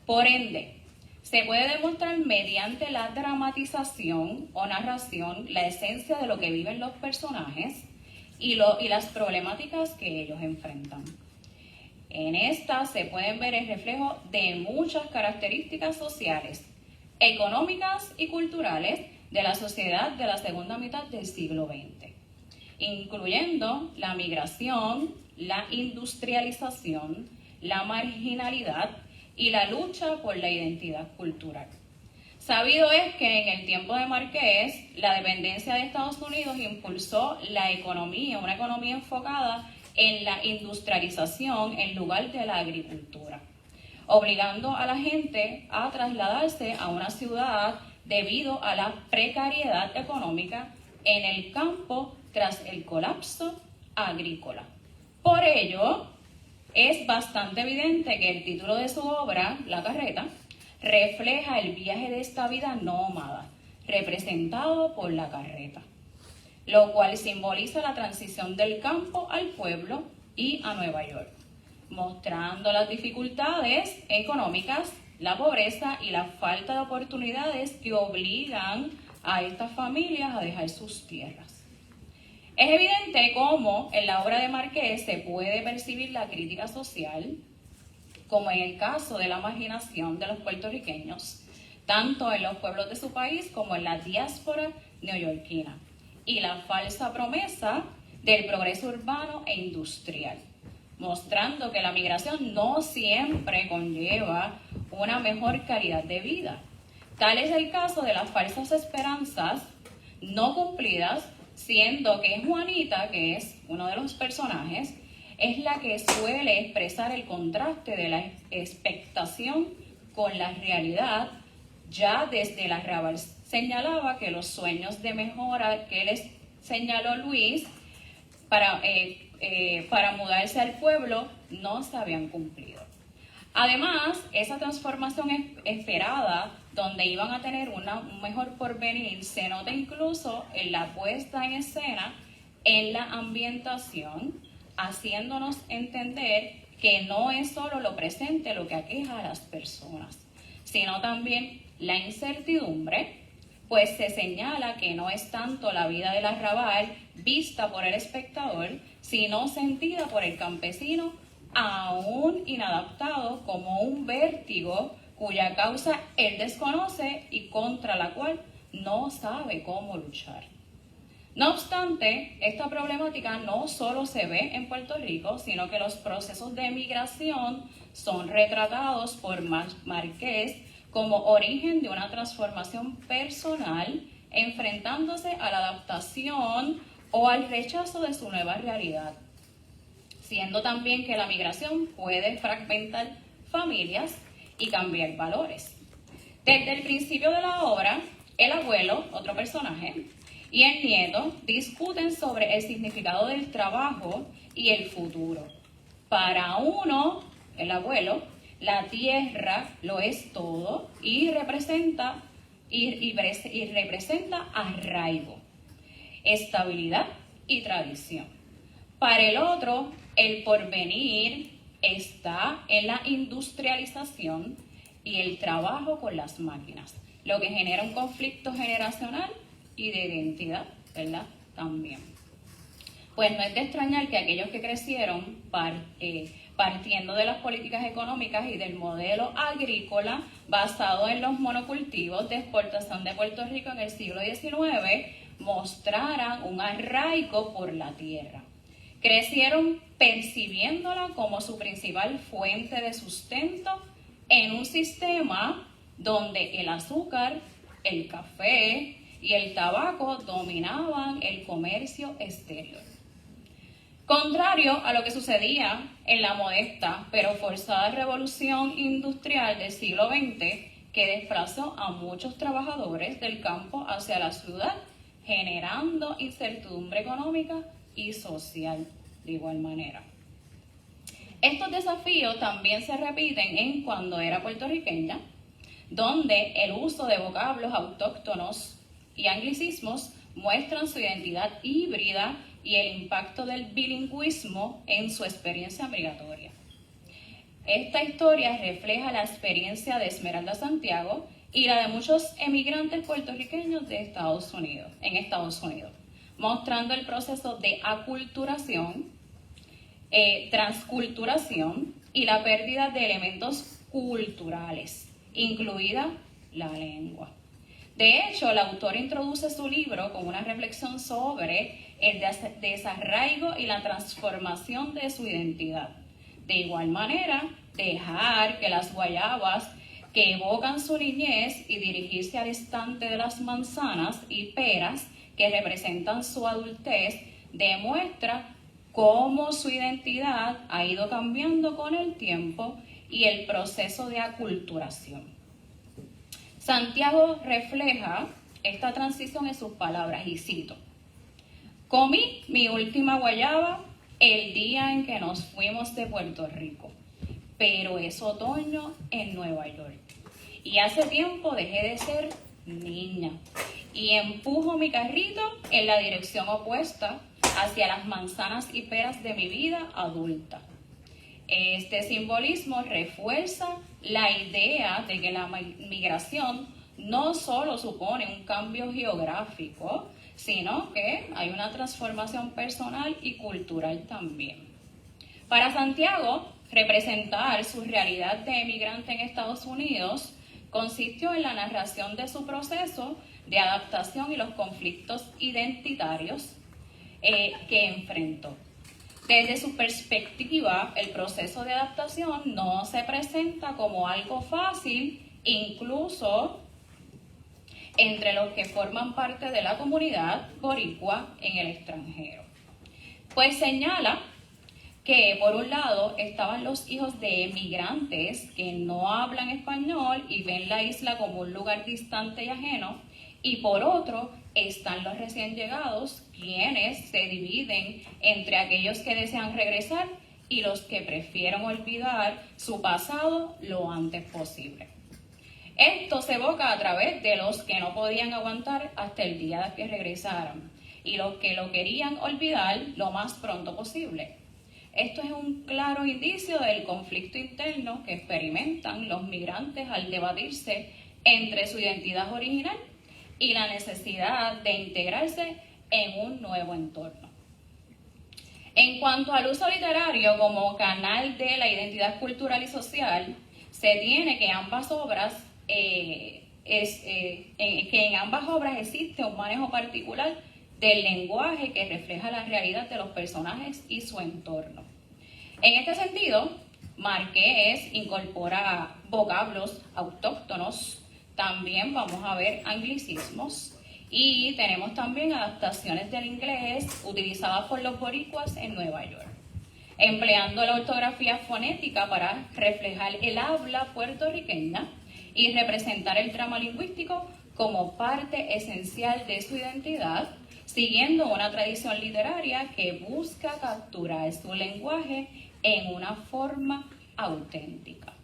Por ende, se puede demostrar mediante la dramatización o narración la esencia de lo que viven los personajes y las problemáticas que ellos enfrentan. En esta se pueden ver el reflejo de muchas características sociales, económicas y culturales de la sociedad de la segunda mitad del siglo XX, incluyendo la migración, la industrialización, la marginalidad y la lucha por la identidad cultural. Sabido es que en el tiempo de Márquez, la dependencia de Estados Unidos impulsó la economía, una economía enfocada en la industrialización en lugar de la agricultura, obligando a la gente a trasladarse a una ciudad debido a la precariedad económica en el campo tras el colapso agrícola. Por ello, es bastante evidente que el título de su obra, La Carreta, refleja el viaje de esta vida nómada, representado por la carreta, lo cual simboliza la transición del campo al pueblo y a Nueva York, mostrando las dificultades económicas, la pobreza y la falta de oportunidades que obligan a estas familias a dejar sus tierras. Es evidente cómo en la obra de Márquez se puede percibir la crítica social, como en el caso de la marginación de los puertorriqueños, tanto en los pueblos de su país como en la diáspora neoyorquina, y la falsa promesa del progreso urbano e industrial, mostrando que la migración no siempre conlleva una mejor calidad de vida. Tal es el caso de las falsas esperanzas no cumplidas, siendo que Juanita, que es uno de los personajes, es la que suele expresar el contraste de la expectación con la realidad. Ya desde la Arrabal señalaba que los sueños de mejora que les señaló Luis para mudarse al pueblo no se habían cumplido. Además, esa transformación esperada, donde iban a tener un mejor porvenir, se nota incluso en la puesta en escena, en la ambientación, haciéndonos entender que no es solo lo presente lo que aqueja a las personas, sino también la incertidumbre, pues se señala que no es tanto la vida del arrabal vista por el espectador, sino sentida por el campesino aún inadaptado, como un vértigo cuya causa él desconoce y contra la cual no sabe cómo luchar. No obstante, esta problemática no solo se ve en Puerto Rico, sino que los procesos de migración son retratados por Márquez como origen de una transformación personal, enfrentándose a la adaptación o al rechazo de su nueva realidad, siendo también que la migración puede fragmentar familias y cambiar valores. Desde el principio de la obra, el abuelo, otro personaje, y el nieto discuten sobre el significado del trabajo y el futuro. Para uno, el abuelo, la tierra lo es todo y representa arraigo, estabilidad y tradición. Para el otro, el porvenir está en la industrialización y el trabajo con las máquinas, lo que genera un conflicto generacional y de identidad, ¿verdad? También. Pues no es de extrañar que aquellos que crecieron partiendo de las políticas económicas y del modelo agrícola basado en los monocultivos de exportación de Puerto Rico en el siglo XIX mostraran un arraigo por la tierra. Crecieron percibiéndola como su principal fuente de sustento en un sistema donde el azúcar, el café y el tabaco dominaban el comercio exterior. Contrario a lo que sucedía en la modesta pero forzada revolución industrial del siglo XX, que desplazó a muchos trabajadores del campo hacia la ciudad, generando incertidumbre económica y social de igual manera. Estos desafíos también se repiten en Cuando era puertorriqueña, donde el uso de vocablos autóctonos y anglicismos muestran su identidad híbrida y el impacto del bilingüismo en su experiencia migratoria. Esta historia refleja la experiencia de Esmeralda Santiago y la de muchos emigrantes puertorriqueños en Estados Unidos, mostrando el proceso de aculturación, transculturación y la pérdida de elementos culturales, incluida la lengua. De hecho, el autor introduce su libro con una reflexión sobre el desarraigo y la transformación de su identidad. De igual manera, dejar que las guayabas que evocan su niñez y dirigirse al estante de las manzanas y peras que representan su adultez demuestra cómo su identidad ha ido cambiando con el tiempo y el proceso de aculturación. Santiago refleja esta transición en sus palabras y cito: comí mi última guayaba el día en que nos fuimos de Puerto Rico, pero es otoño en Nueva York y hace tiempo dejé de ser niña y empujo mi carrito en la dirección opuesta hacia las manzanas y peras de mi vida adulta. Este simbolismo refuerza la idea de que la migración no solo supone un cambio geográfico, sino que hay una transformación personal y cultural también. Para Santiago, representar su realidad de emigrante en Estados Unidos consistió en la narración de su proceso de adaptación y los conflictos identitarios que enfrentó. Desde su perspectiva, el proceso de adaptación no se presenta como algo fácil, incluso entre los que forman parte de la comunidad boricua en el extranjero. Pues señala que, por un lado, estaban los hijos de emigrantes que no hablan español y ven la isla como un lugar distante y ajeno, y por otro, están los recién llegados, quienes se dividen entre aquellos que desean regresar y los que prefieren olvidar su pasado lo antes posible. Esto se evoca a través de los que no podían aguantar hasta el día que regresaran y los que lo querían olvidar lo más pronto posible. Esto es un claro indicio del conflicto interno que experimentan los migrantes al debatirse entre su identidad original y la necesidad de integrarse en un nuevo entorno. En cuanto al uso literario como canal de la identidad cultural y social, se tiene que en ambas obras existe un manejo particular del lenguaje que refleja la realidad de los personajes y su entorno. En este sentido, Márquez incorpora vocablos autóctonos, también vamos a ver anglicismos y tenemos también adaptaciones del inglés utilizadas por los boricuas en Nueva York, empleando la ortografía fonética para reflejar el habla puertorriqueña y representar el drama lingüístico como parte esencial de su identidad, siguiendo una tradición literaria que busca capturar su lenguaje en una forma auténtica.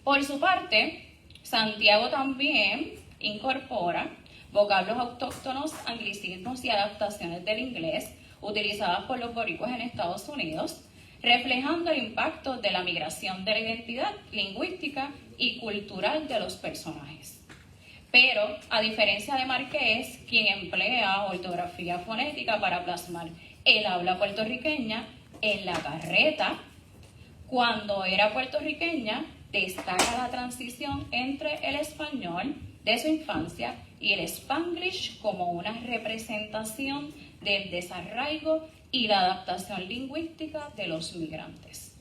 Por su parte, Santiago también incorpora vocablos autóctonos, anglicismos y adaptaciones del inglés utilizadas por los boricuas en Estados Unidos, reflejando el impacto de la migración de la identidad lingüística y cultural de los personajes. Pero, a diferencia de Márquez, quien emplea ortografía fonética para plasmar el habla puertorriqueña en la carreta, Cuando era puertorriqueña, destaca la transición entre el español de su infancia y el Spanglish como una representación del desarraigo y la adaptación lingüística de los migrantes.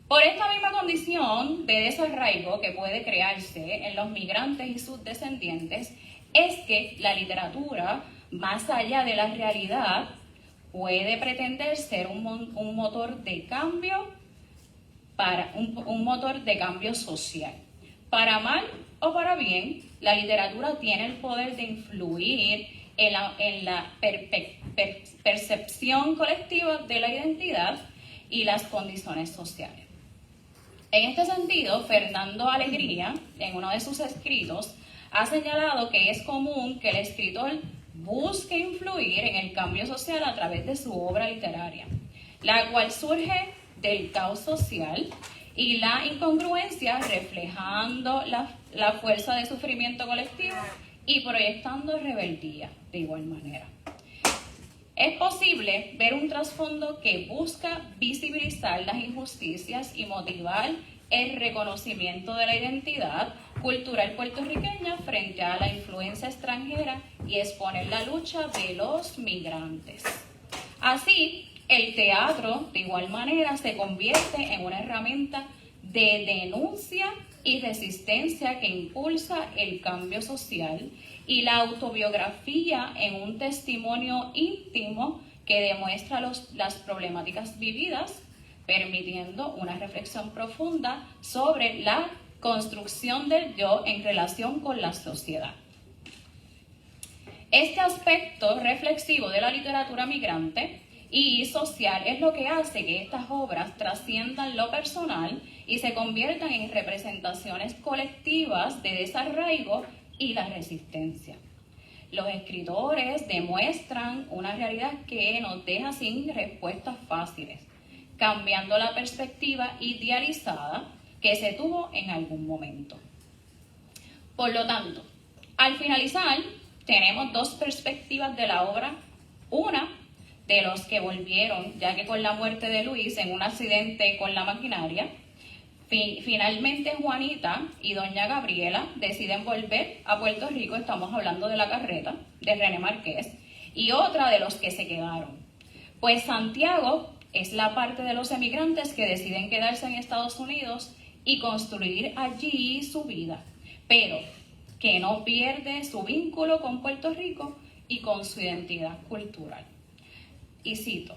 Por esta misma condición de desarraigo que puede crearse en los migrantes y sus descendientes, es que la literatura, más allá de la realidad, puede pretender ser un motor de cambio un motor de cambio social. Para mal o para bien, la literatura tiene el poder de influir en la percepción colectiva de la identidad y las condiciones sociales. En este sentido, Fernando Alegría, en uno de sus escritos, ha señalado que es común que el escritor busque influir en el cambio social a través de su obra literaria, la cual surge del caos social y la incongruencia, reflejando la fuerza de sufrimiento colectivo y proyectando rebeldía de igual manera. Es posible ver un trasfondo que busca visibilizar las injusticias y motivar el reconocimiento de la identidad cultural puertorriqueña frente a la influencia extranjera y exponer la lucha de los migrantes. Así, el teatro, de igual manera, se convierte en una herramienta de denuncia y resistencia que impulsa el cambio social y la autobiografía en un testimonio íntimo que demuestra las problemáticas vividas, permitiendo una reflexión profunda sobre la construcción del yo en relación con la sociedad. Este aspecto reflexivo de la literatura migrante y social es lo que hace que estas obras trasciendan lo personal y se conviertan en representaciones colectivas de desarraigo y la resistencia. Los escritores demuestran una realidad que nos deja sin respuestas fáciles, cambiando la perspectiva idealizada que se tuvo en algún momento. Por lo tanto, al finalizar, tenemos dos perspectivas de la obra. Una, de los que volvieron, ya que con la muerte de Luis en un accidente con la maquinaria, finalmente Juanita y doña Gabriela deciden volver a Puerto Rico. Estamos hablando de La Carreta, de René Márquez, y otra de los que se quedaron. Pues Santiago es la parte de los emigrantes que deciden quedarse en Estados Unidos y construir allí su vida, pero que no pierde su vínculo con Puerto Rico y con su identidad cultural. Y cito: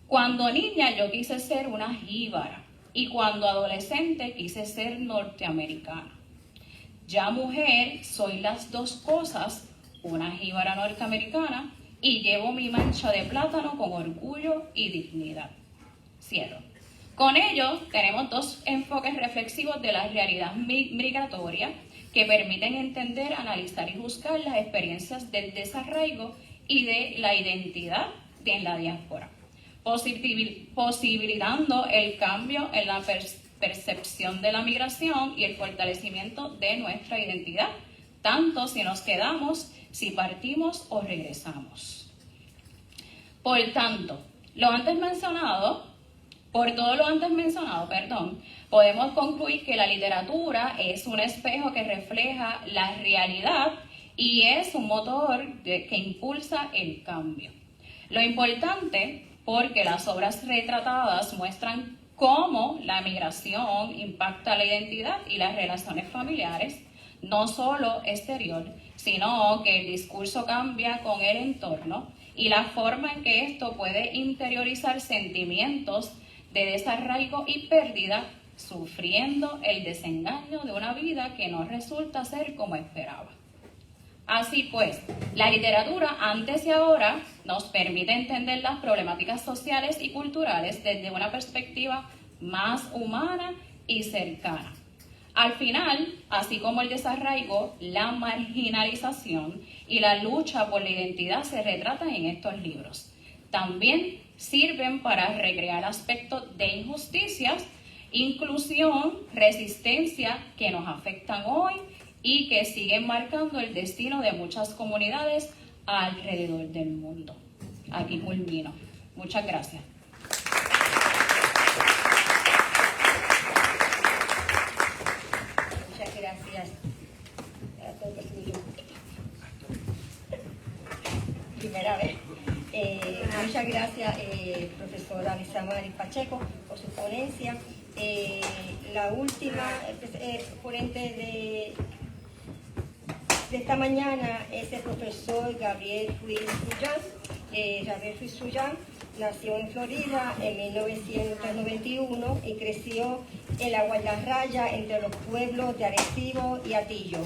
cuando niña yo quise ser una jíbara y cuando adolescente quise ser norteamericana. Ya mujer soy las dos cosas, una jíbara norteamericana, y llevo mi mancha de plátano con orgullo y dignidad. Cierro. Con ello tenemos dos enfoques reflexivos de la realidad migratoria que permiten entender, analizar y juzgar las experiencias del desarraigo y de la identidad en la diáspora, posibilitando el cambio en la percepción de la migración y el fortalecimiento de nuestra identidad, tanto si nos quedamos, si partimos o regresamos. Por tanto, por todo lo antes mencionado, podemos concluir que la literatura es un espejo que refleja la realidad y es un motor que impulsa el cambio. Lo importante, porque las obras retratadas muestran cómo la migración impacta la identidad y las relaciones familiares, no solo exterior, sino que el discurso cambia con el entorno y la forma en que esto puede interiorizar sentimientos de desarraigo y pérdida, sufriendo el desengaño de una vida que no resulta ser como esperaba. Así pues, la literatura antes y ahora nos permite entender las problemáticas sociales y culturales desde una perspectiva más humana y cercana. Al final, así como el desarraigo, la marginalización y la lucha por la identidad se retratan en estos libros. También sirven para recrear aspectos de injusticias, inclusión, resistencia que nos afectan hoy y que siguen marcando el destino de muchas comunidades alrededor del mundo. Aquí culmino. Muchas gracias. Muchas gracias. Primera vez. Muchas gracias, profesora Lisamari Pacheco, por su ponencia. La última ponente de esta mañana es el profesor Gabriel Ruiz Rullán. Gabriel Ruiz Rullán nació en Florida en 1991 y creció en la guardarraya entre los pueblos de Arecibo y Atillo,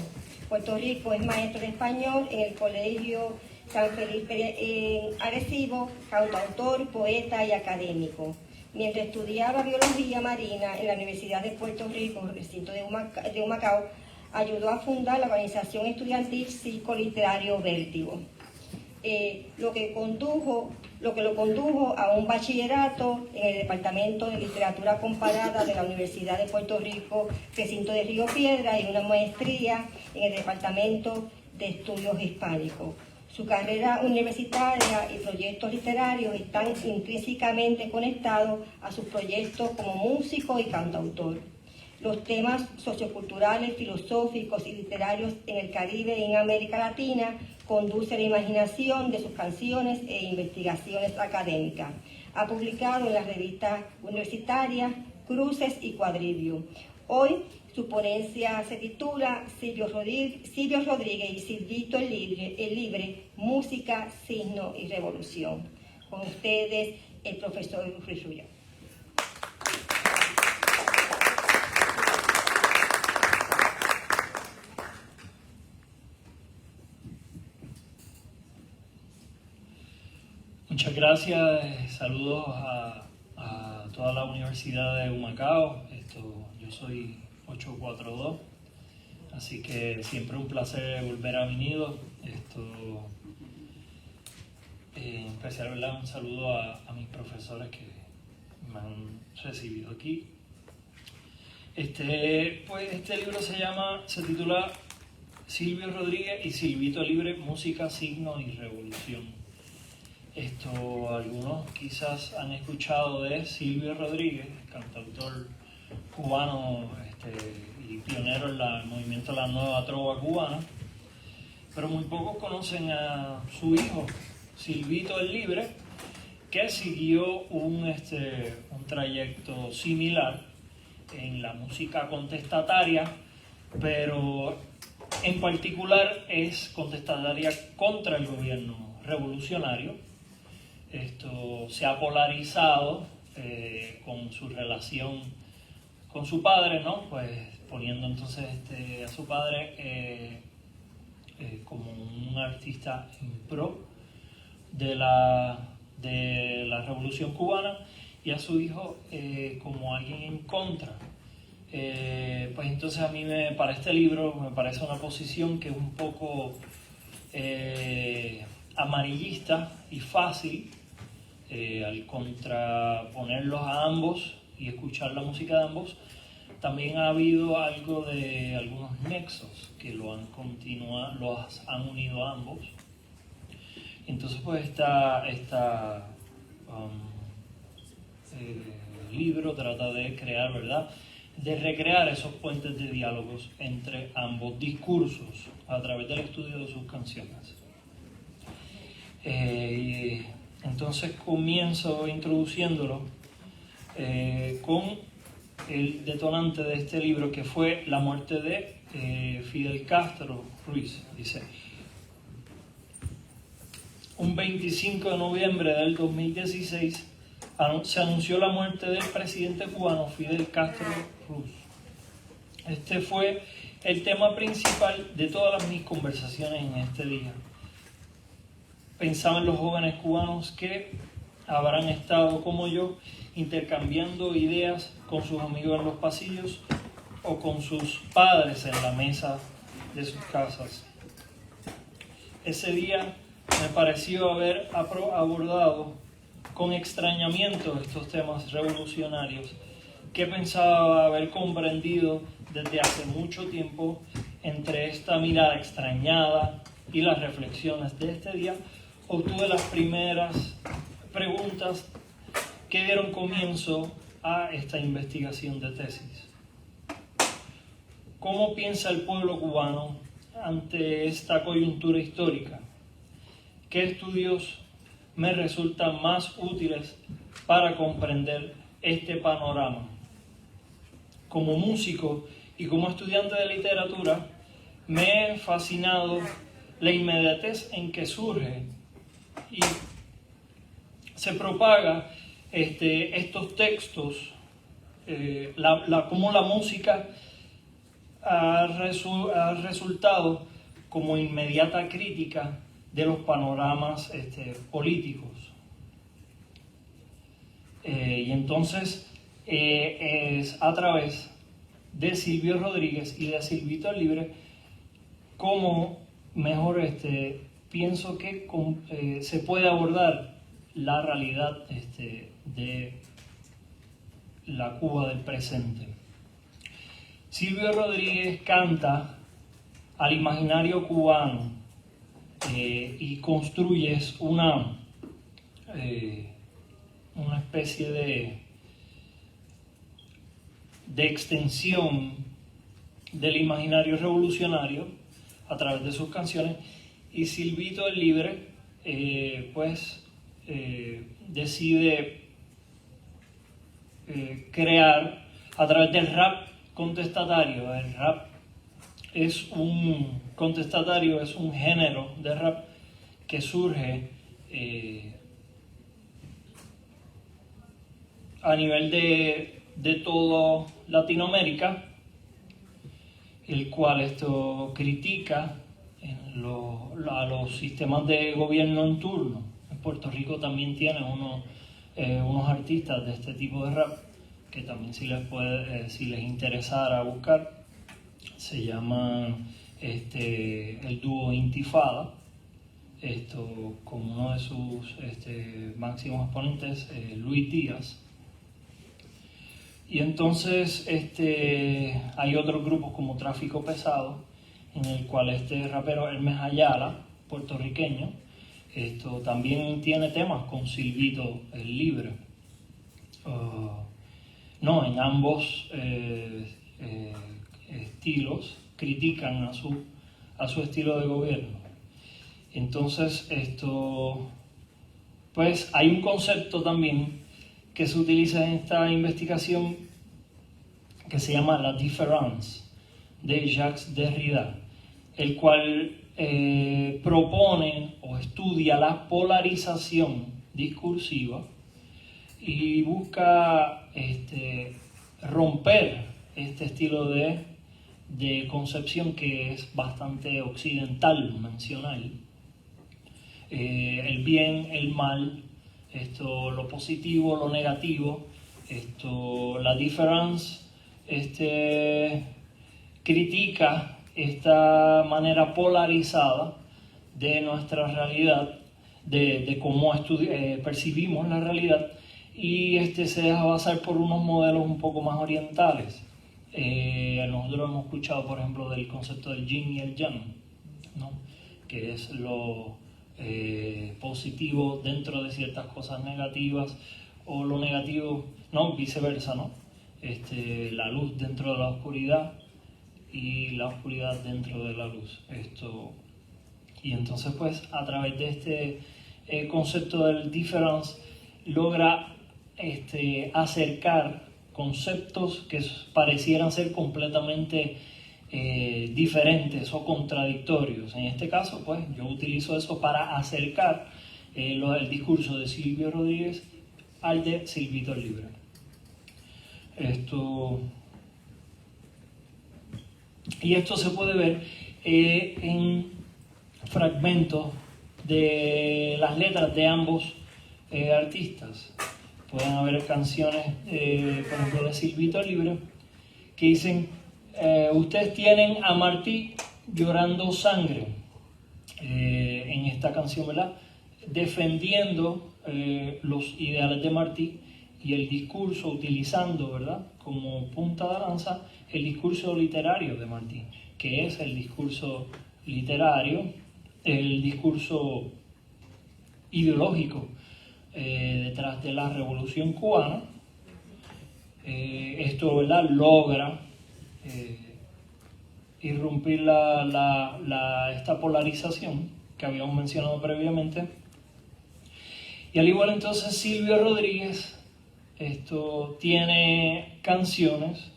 Puerto Rico. Es maestro de español en el Colegio San Felipe en Arecibo, cantautor, poeta y académico. Mientras estudiaba biología marina en la Universidad de Puerto Rico, recinto de Humacao, ayudó a fundar la organización estudiantil Circo Literario Vértigo, lo que lo condujo a un bachillerato en el Departamento de Literatura Comparada de la Universidad de Puerto Rico, recinto de Río Piedras, y una maestría en el Departamento de Estudios Hispánicos. Su carrera universitaria y proyectos literarios están intrínsecamente conectados a sus proyectos como músico y cantautor. Los temas socioculturales, filosóficos y literarios en el Caribe y en América Latina conducen la imaginación de sus canciones e investigaciones académicas. Ha publicado en las revistas universitarias Cruces y Cuadribio. Hoy su ponencia se titula Silvio Rodríguez y Silvito el Libre, Música, Signo y Revolución. Con ustedes, el profesor Ruiz Rubio. Muchas gracias, saludos a toda la Universidad de Humacao. Yo soy 842, así que siempre un placer volver a mi nido. En especial, ¿verdad? Un saludo a mis profesores que me han recibido aquí. Este libro se titula Silvio Rodríguez y Silvito Libre, Música, Signo y Revolución. Algunos quizás han escuchado de Silvio Rodríguez, cantautor cubano y pionero en el movimiento de la nueva trova cubana, pero muy pocos conocen a su hijo, Silvito el Libre, que siguió un trayecto similar en la música contestataria, pero en particular es contestataria contra el gobierno revolucionario. Se ha polarizado con su relación con su padre, ¿no? Pues poniendo entonces a su padre como un artista en pro de la revolución cubana, y a su hijo como alguien en contra. Pues entonces a mí para este libro me parece una posición que es un poco amarillista y fácil, al contraponerlos a ambos y escuchar la música de ambos. También ha habido algo de algunos nexos que los han unido a ambos. Entonces pues libro trata de crear, ¿verdad?, de recrear esos puentes de diálogos entre ambos discursos a través del estudio de sus canciones. Entonces comienzo introduciéndolo con el detonante de este libro, que fue la muerte de Fidel Castro Ruiz. Dice: un 25 de noviembre del 2016 se anunció la muerte del presidente cubano Fidel Castro Ruiz. Este fue el tema principal de todas mis conversaciones en este día. Pensaba en los jóvenes cubanos que habrán estado, como yo, intercambiando ideas con sus amigos en los pasillos o con sus padres en la mesa de sus casas. Ese día me pareció haber abordado con extrañamiento estos temas revolucionarios que pensaba haber comprendido desde hace mucho tiempo. Entre esta mirada extrañada y las reflexiones de este día, obtuve las primeras preguntas que dieron comienzo a esta investigación de tesis. ¿Cómo piensa el pueblo cubano ante esta coyuntura histórica? ¿Qué estudios me resultan más útiles para comprender este panorama? Como músico y como estudiante de literatura, me he fascinado la inmediatez en que surge y se propaga estos textos, cómo la música ha resultado como inmediata crítica de los panoramas políticos. Y entonces es a través de Silvio Rodríguez y de Silvito el Libre como mejor pienso que se puede abordar la realidad de la Cuba del presente. Silvio Rodríguez canta al imaginario cubano y construye una especie de extensión del imaginario revolucionario a través de sus canciones, y Silvito el Libre decide crear a través del rap contestatario. El rap es un contestatario, es un género de rap que surge a nivel de toda Latinoamérica, el cual critica a los sistemas de gobierno en turno. En Puerto Rico también tiene unos artistas de este tipo de rap que también si les interesara buscar, se llama el dúo Intifada, con uno de sus máximos exponentes, Luis Díaz. Y entonces hay otros grupos como Tráfico Pesado, en el cual rapero Hermes Ayala, puertorriqueño, también tiene temas con Silvito el Libre. En ambos estilos critican a su estilo de gobierno. Entonces pues hay un concepto también que se utiliza en esta investigación que se llama la différance de Jacques Derrida, el cual propone o estudia la polarización discursiva y busca romper este estilo de concepción que es bastante occidental, mencional. El bien, el mal, lo positivo, lo negativo, la différance critica esta manera polarizada de nuestra realidad, de cómo percibimos la realidad, y se deja basar por unos modelos un poco más orientales. Nosotros hemos escuchado, por ejemplo, del concepto del yin y el yang, ¿no? Que es lo positivo dentro de ciertas cosas negativas, o lo negativo, no, viceversa, ¿no? La luz dentro de la oscuridad y la oscuridad dentro de la luz. Y entonces, pues, a través de este concepto del différance, logra acercar conceptos que parecieran ser completamente diferentes o contradictorios. En este caso, pues, yo utilizo eso para acercar el discurso de Silvio Rodríguez al de Silvito el Libre. Y esto se puede ver en fragmentos de las letras de ambos artistas. Pueden haber canciones, por ejemplo, de Silvito el Libre, que dicen: ustedes tienen a Martí llorando sangre. En esta canción, ¿verdad?, defendiendo los ideales de Martí y el discurso, utilizando, ¿verdad?, como punta de lanza el discurso literario de Martí, que es el discurso literario, el discurso ideológico detrás de la Revolución Cubana. Esto, ¿verdad?, logra irrumpir esta polarización que habíamos mencionado previamente. Y al igual, entonces, Silvio Rodríguez tiene canciones,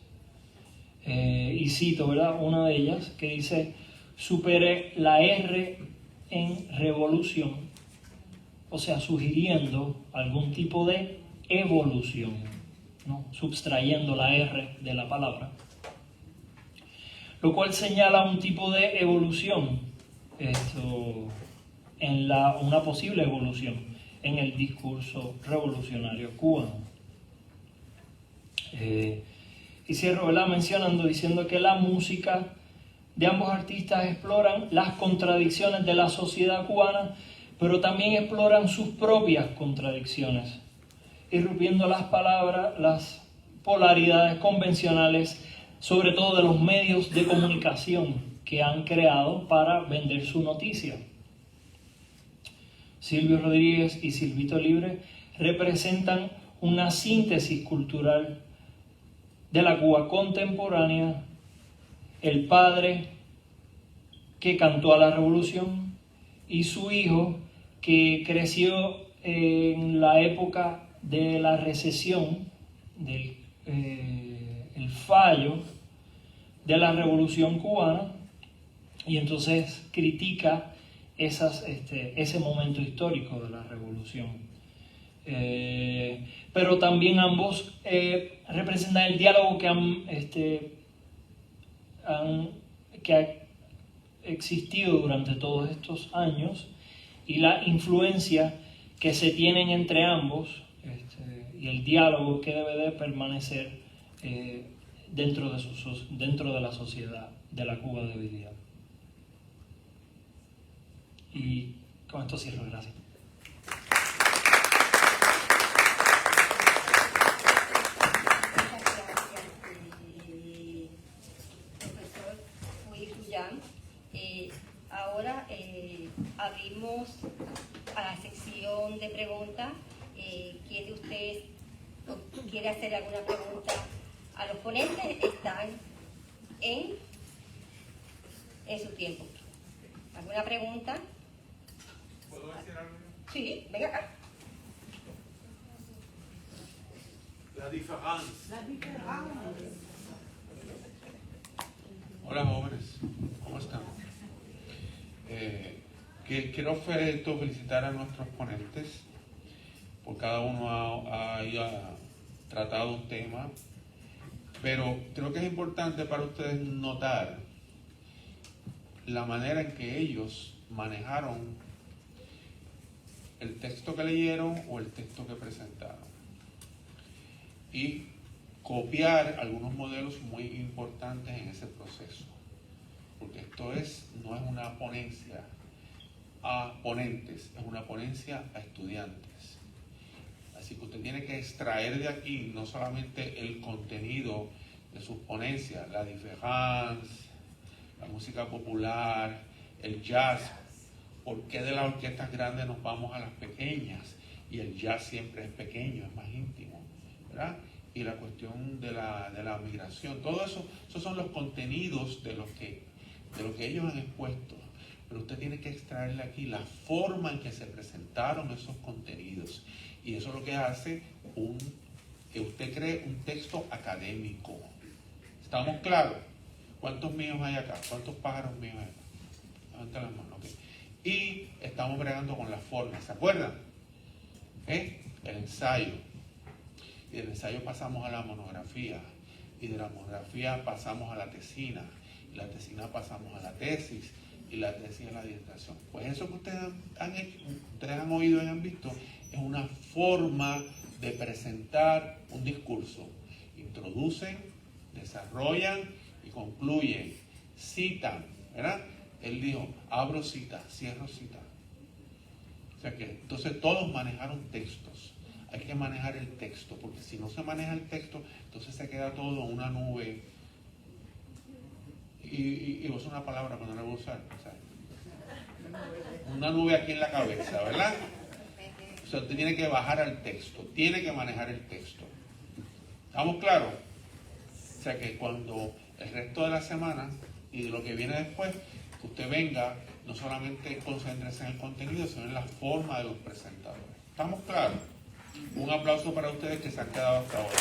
y cito, ¿verdad?, una de ellas que dice: supere la R en revolución, o sea, sugiriendo algún tipo de evolución, ¿no?, subtrayendo la R de la palabra, lo cual señala un tipo de evolución, una posible evolución en el discurso revolucionario cubano. Y cierro, ¿verdad?, diciendo que la música de ambos artistas exploran las contradicciones de la sociedad cubana, pero también exploran sus propias contradicciones, irrumpiendo las palabras, las polaridades convencionales, sobre todo de los medios de comunicación que han creado para vender su noticia. Silvio Rodríguez y Silvito Libre representan una síntesis cultural de la Cuba contemporánea, el padre que cantó a la revolución y su hijo que creció en la época de la recesión, el fallo de la revolución cubana, y entonces critica ese momento histórico de la revolución. Pero también ambos representan el diálogo que ha existido durante todos estos años y la influencia que se tienen entre ambos, y el diálogo que debe de permanecer dentro de la sociedad de la Cuba de hoy día. Y con esto cierro, gracias. Profesor Luis Rullán. Ahora abrimos a la sección de preguntas. ¿Quién de ustedes quiere hacer alguna pregunta a los ponentes? Están en su tiempo. ¿Alguna pregunta? ¿Puedo decir algo? Sí, venga acá. La diferencia. Hola jóvenes, ¿cómo están? Quiero felicitar a nuestros ponentes, por cada uno ha tratado un tema, pero creo que es importante para ustedes notar la manera en que ellos manejaron el texto que leyeron o el texto que presentaron, y copiar algunos modelos muy importantes en ese proceso, porque no es una ponencia a ponentes, es una ponencia a estudiantes. Así que usted tiene que extraer de aquí no solamente el contenido de sus ponencias, la diferencia, la música popular, el jazz. ¿Por qué de las orquestas grandes nos vamos a las pequeñas? Y el jazz siempre es pequeño, es más íntimo, ¿verdad? Y la cuestión de la migración, todo eso, esos son los contenidos de lo que ellos han expuesto. Pero usted tiene que extraerle aquí la forma en que se presentaron esos contenidos. Y eso es lo que hace que usted cree un texto académico. ¿Estamos claros? ¿Cuántos míos hay acá? ¿Cuántos pájaros míos hay acá? Levanten las manos, ok. Y estamos bregando con las formas, ¿se acuerdan? El ensayo. Y del ensayo pasamos a la monografía. Y de la monografía pasamos a la tesina. Y la tesina pasamos a la tesis. Y la tesis a la disertación. Pues eso que ustedes han hecho, ustedes han oído y han visto, es una forma de presentar un discurso. Introducen, desarrollan y concluyen. Citan, ¿verdad? Él dijo, abro cita, cierro cita. O sea que entonces todos manejaron textos. Hay que manejar el texto, porque si no se maneja el texto, entonces se queda todo en una nube. Y uso una palabra que no la voy a usar. O sea, una nube aquí en la cabeza, ¿verdad? O sea, usted tiene que bajar al texto, tiene que manejar el texto. ¿Estamos claros? O sea que cuando el resto de la semana y de lo que viene después, que usted venga, no solamente concéntrese en el contenido, sino en la forma de los presentadores. ¿Estamos claros? Un aplauso para ustedes que se han quedado hasta ahora.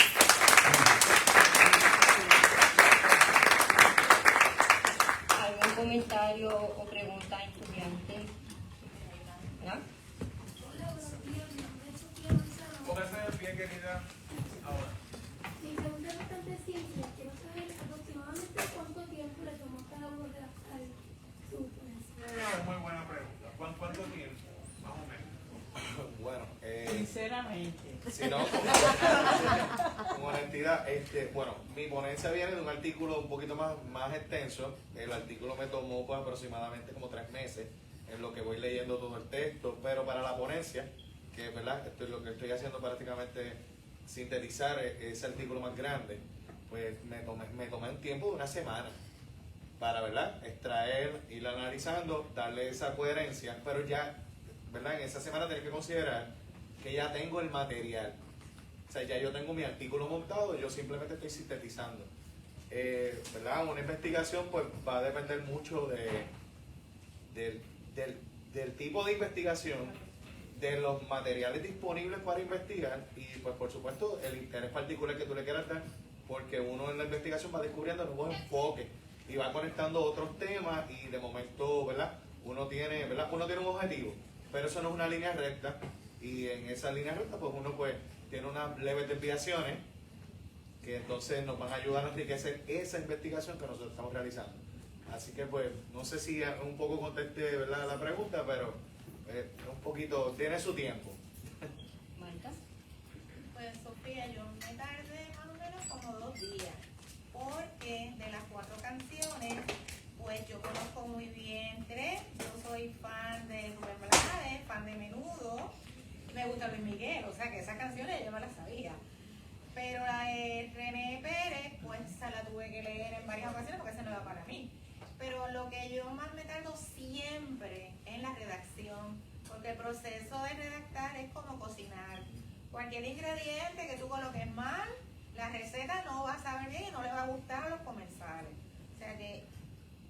¿Algún comentario o pregunta, estudiante? ¿No? Póngase de pie, querida. Ahora. Mi pregunta es bastante simple. Quiero saber aproximadamente cuánto tiempo le tomó cada uno de las su ponencia. Muy buena pregunta. ¿Cuánto tiempo? Más o menos. Bueno, Sinceramente. si no, con honestidad, bueno, mi ponencia viene de un artículo un poquito más extenso. El artículo me tomó pues aproximadamente como 3 meses en lo que voy leyendo todo el texto, pero para la ponencia, que verdad, lo que estoy haciendo prácticamente sintetizar ese artículo más grande, pues me tomé un tiempo de una semana para, ¿verdad?, extraer, ir analizando, darle esa coherencia, pero ya, ¿verdad?, en esa semana tenés que considerar que ya tengo el material. O sea, ya yo tengo mi artículo montado, yo simplemente estoy sintetizando. ¿Verdad? Una investigación pues va a depender mucho del tipo de investigación, de los materiales disponibles para investigar y pues por supuesto el interés particular que tú le quieras dar, porque uno en la investigación va descubriendo nuevos enfoques y va conectando otros temas y de momento, ¿verdad? Uno tiene un objetivo, pero eso no es una línea recta y en esa línea recta pues uno pues tiene unas leves desviaciones que entonces nos van a ayudar a enriquecer esa investigación que nosotros estamos realizando. Así que pues no sé si un poco contesté, ¿verdad?, la pregunta, pero un poquito, tiene su tiempo. Marta. Pues Sofía, yo me tardé más o menos como 2 días, porque de las 4 canciones, pues yo conozco muy bien 3. Yo soy fan de Rubén Blades, fan de Menudo, y me gusta Luis Miguel, o sea que esas canciones yo me las sabía. Pero la de René Pérez, pues esa la tuve que leer en varias ocasiones porque esa no era para mí. Pero lo que yo más me tardo siempre es la redacción, porque el proceso de redactar es como cocinar. Cualquier ingrediente que tú coloques mal, la receta no va a saber bien y no le va a gustar a los comensales. O sea que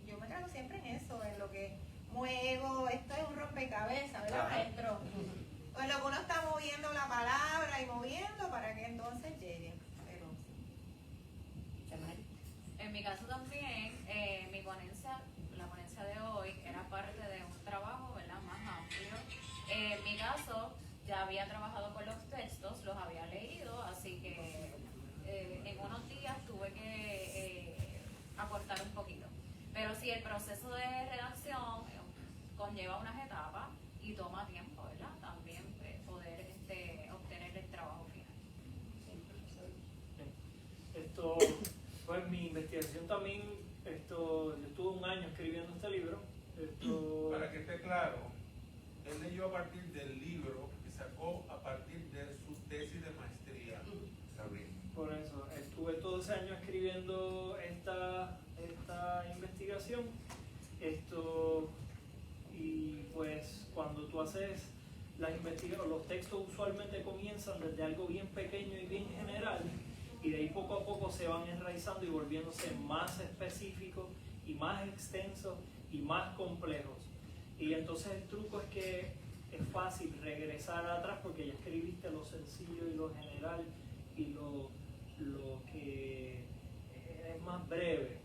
yo me tardo siempre en eso, en lo que muevo, esto es un rompecabezas, ¿verdad, maestro? Pues lo que uno está moviendo la palabra y moviendo para que entonces llegue. Pero En mi caso también, mi ponencia, la ponencia de hoy, era parte de un trabajo, ¿verdad?, más amplio. En mi caso, ya había trabajado con los textos, los había leído, así que en unos días tuve que aportar un poquito. Pero sí, el proceso de redacción conlleva unas etapas y toma tiempo, ¿verdad? También poder obtener el trabajo final. Pues mi investigación también, yo estuve 1 año escribiendo este libro. Para que esté claro, él leyó a partir del libro que sacó a partir de su tesis de maestría. Sabrina. Por eso, estuve todo ese año escribiendo esta investigación. Y pues cuando tú haces las investigaciones, los textos usualmente comienzan desde algo bien pequeño y bien general, y de ahí poco a poco se van enraizando y volviéndose más específicos y más extensos y más complejos. Y entonces el truco es que es fácil regresar atrás porque ya escribiste lo sencillo y lo general y lo que es más breve.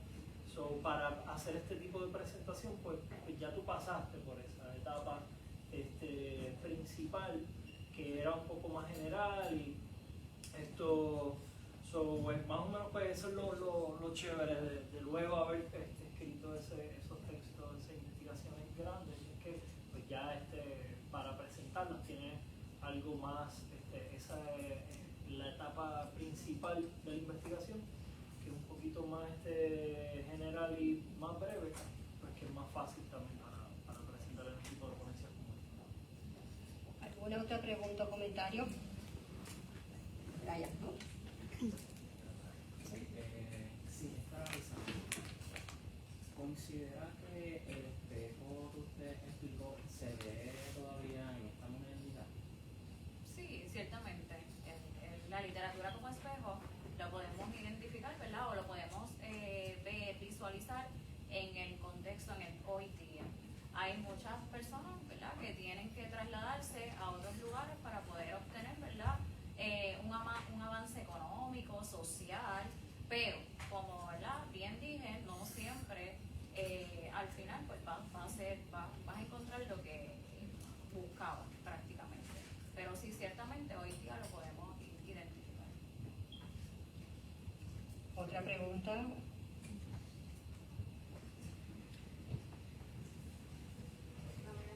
Para hacer este tipo de presentación, pues ya tú pasaste por esa etapa principal, que era un poco más general, y pues, más o menos pues eso es lo chévere de luego haber escrito esos textos, esas investigaciones grandes, es que pues ya para presentarlas tiene algo más, esa es la etapa principal de la investigación, que es un poquito más general y más breve, pues que es más fácil también para presentar el tipo de ponencias como esta. ¿Alguna otra pregunta o comentario? Brian, ¿no? Sí, estaba avisando. ¿Considera que el espejo que usted explicó se ve todavía en esta modernidad? Sí, ciertamente. La literatura como espejo lo podemos identificar, ¿verdad? O lo podemos visualizar en el contexto, en el hoy día. Hay muchas personas, ¿verdad?, que tienen que trasladarse a otros lugares para poder obtener, ¿verdad?, un avance económico, social, pero como, ¿verdad?, bien dije, no siempre al final pues vas a encontrar lo que buscabas prácticamente. Pero sí, ciertamente hoy día lo podemos identificar. ¿Otra pregunta?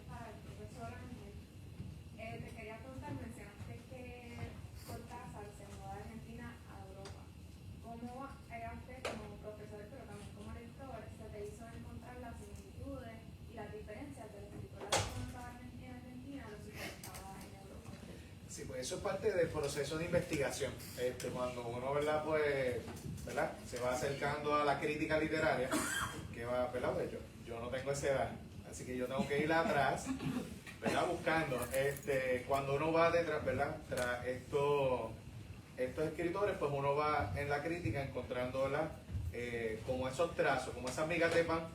Para el profesor Ángel, te quería preguntar, mencionaste que Cortázar se mudó de Argentina a Europa eso es parte del proceso de investigación. Cuando uno, ¿verdad? Pues, ¿verdad? Se va acercando a la crítica literaria, que va, ¿verdad? Pues yo no tengo esa edad, así que yo tengo que ir atrás, ¿verdad? Buscando. Cuando uno va detrás, ¿verdad? Tras estos escritores, pues uno va en la crítica encontrando, ¿verdad? Como esos trazos, como esas migas de pan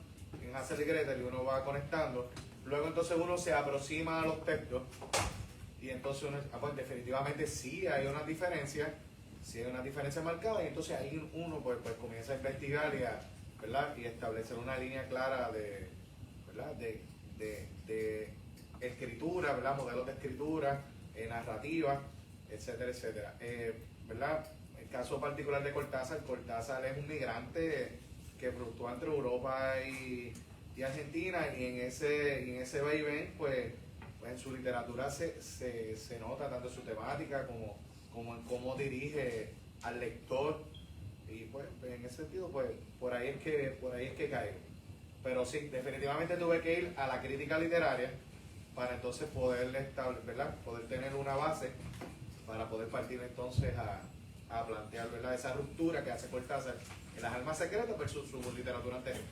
en Hansel y Gretel, y uno va conectando. Luego entonces uno se aproxima a los textos y entonces uno, pues definitivamente sí hay una diferencia marcada, y entonces ahí uno pues comienza a investigar y ¿verdad? Y establecer una línea clara de, ¿verdad? de escritura, ¿verdad? Modelos de escritura, narrativa, etcétera, etcétera. ¿Verdad? El caso particular de Cortázar es un migrante que fluctúa entre Europa y Argentina, y en ese vaivén, pues en su literatura se nota tanto su temática como en cómo dirige al lector, y pues en ese sentido, pues por ahí es que caigo. Pero sí, definitivamente tuve que ir a la crítica literaria para entonces poder ¿verdad? Poder tener una base para poder partir entonces a plantear, ¿verdad? Esa ruptura que hace Cortázar en Las Almas Secretas versus su literatura anterior.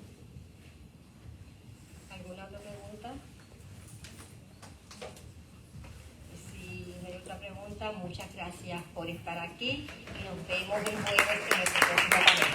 ¿Alguna otra pregunta? Si no hay otra pregunta, muchas gracias por estar aquí y nos vemos el jueves en nuestro próximo panel.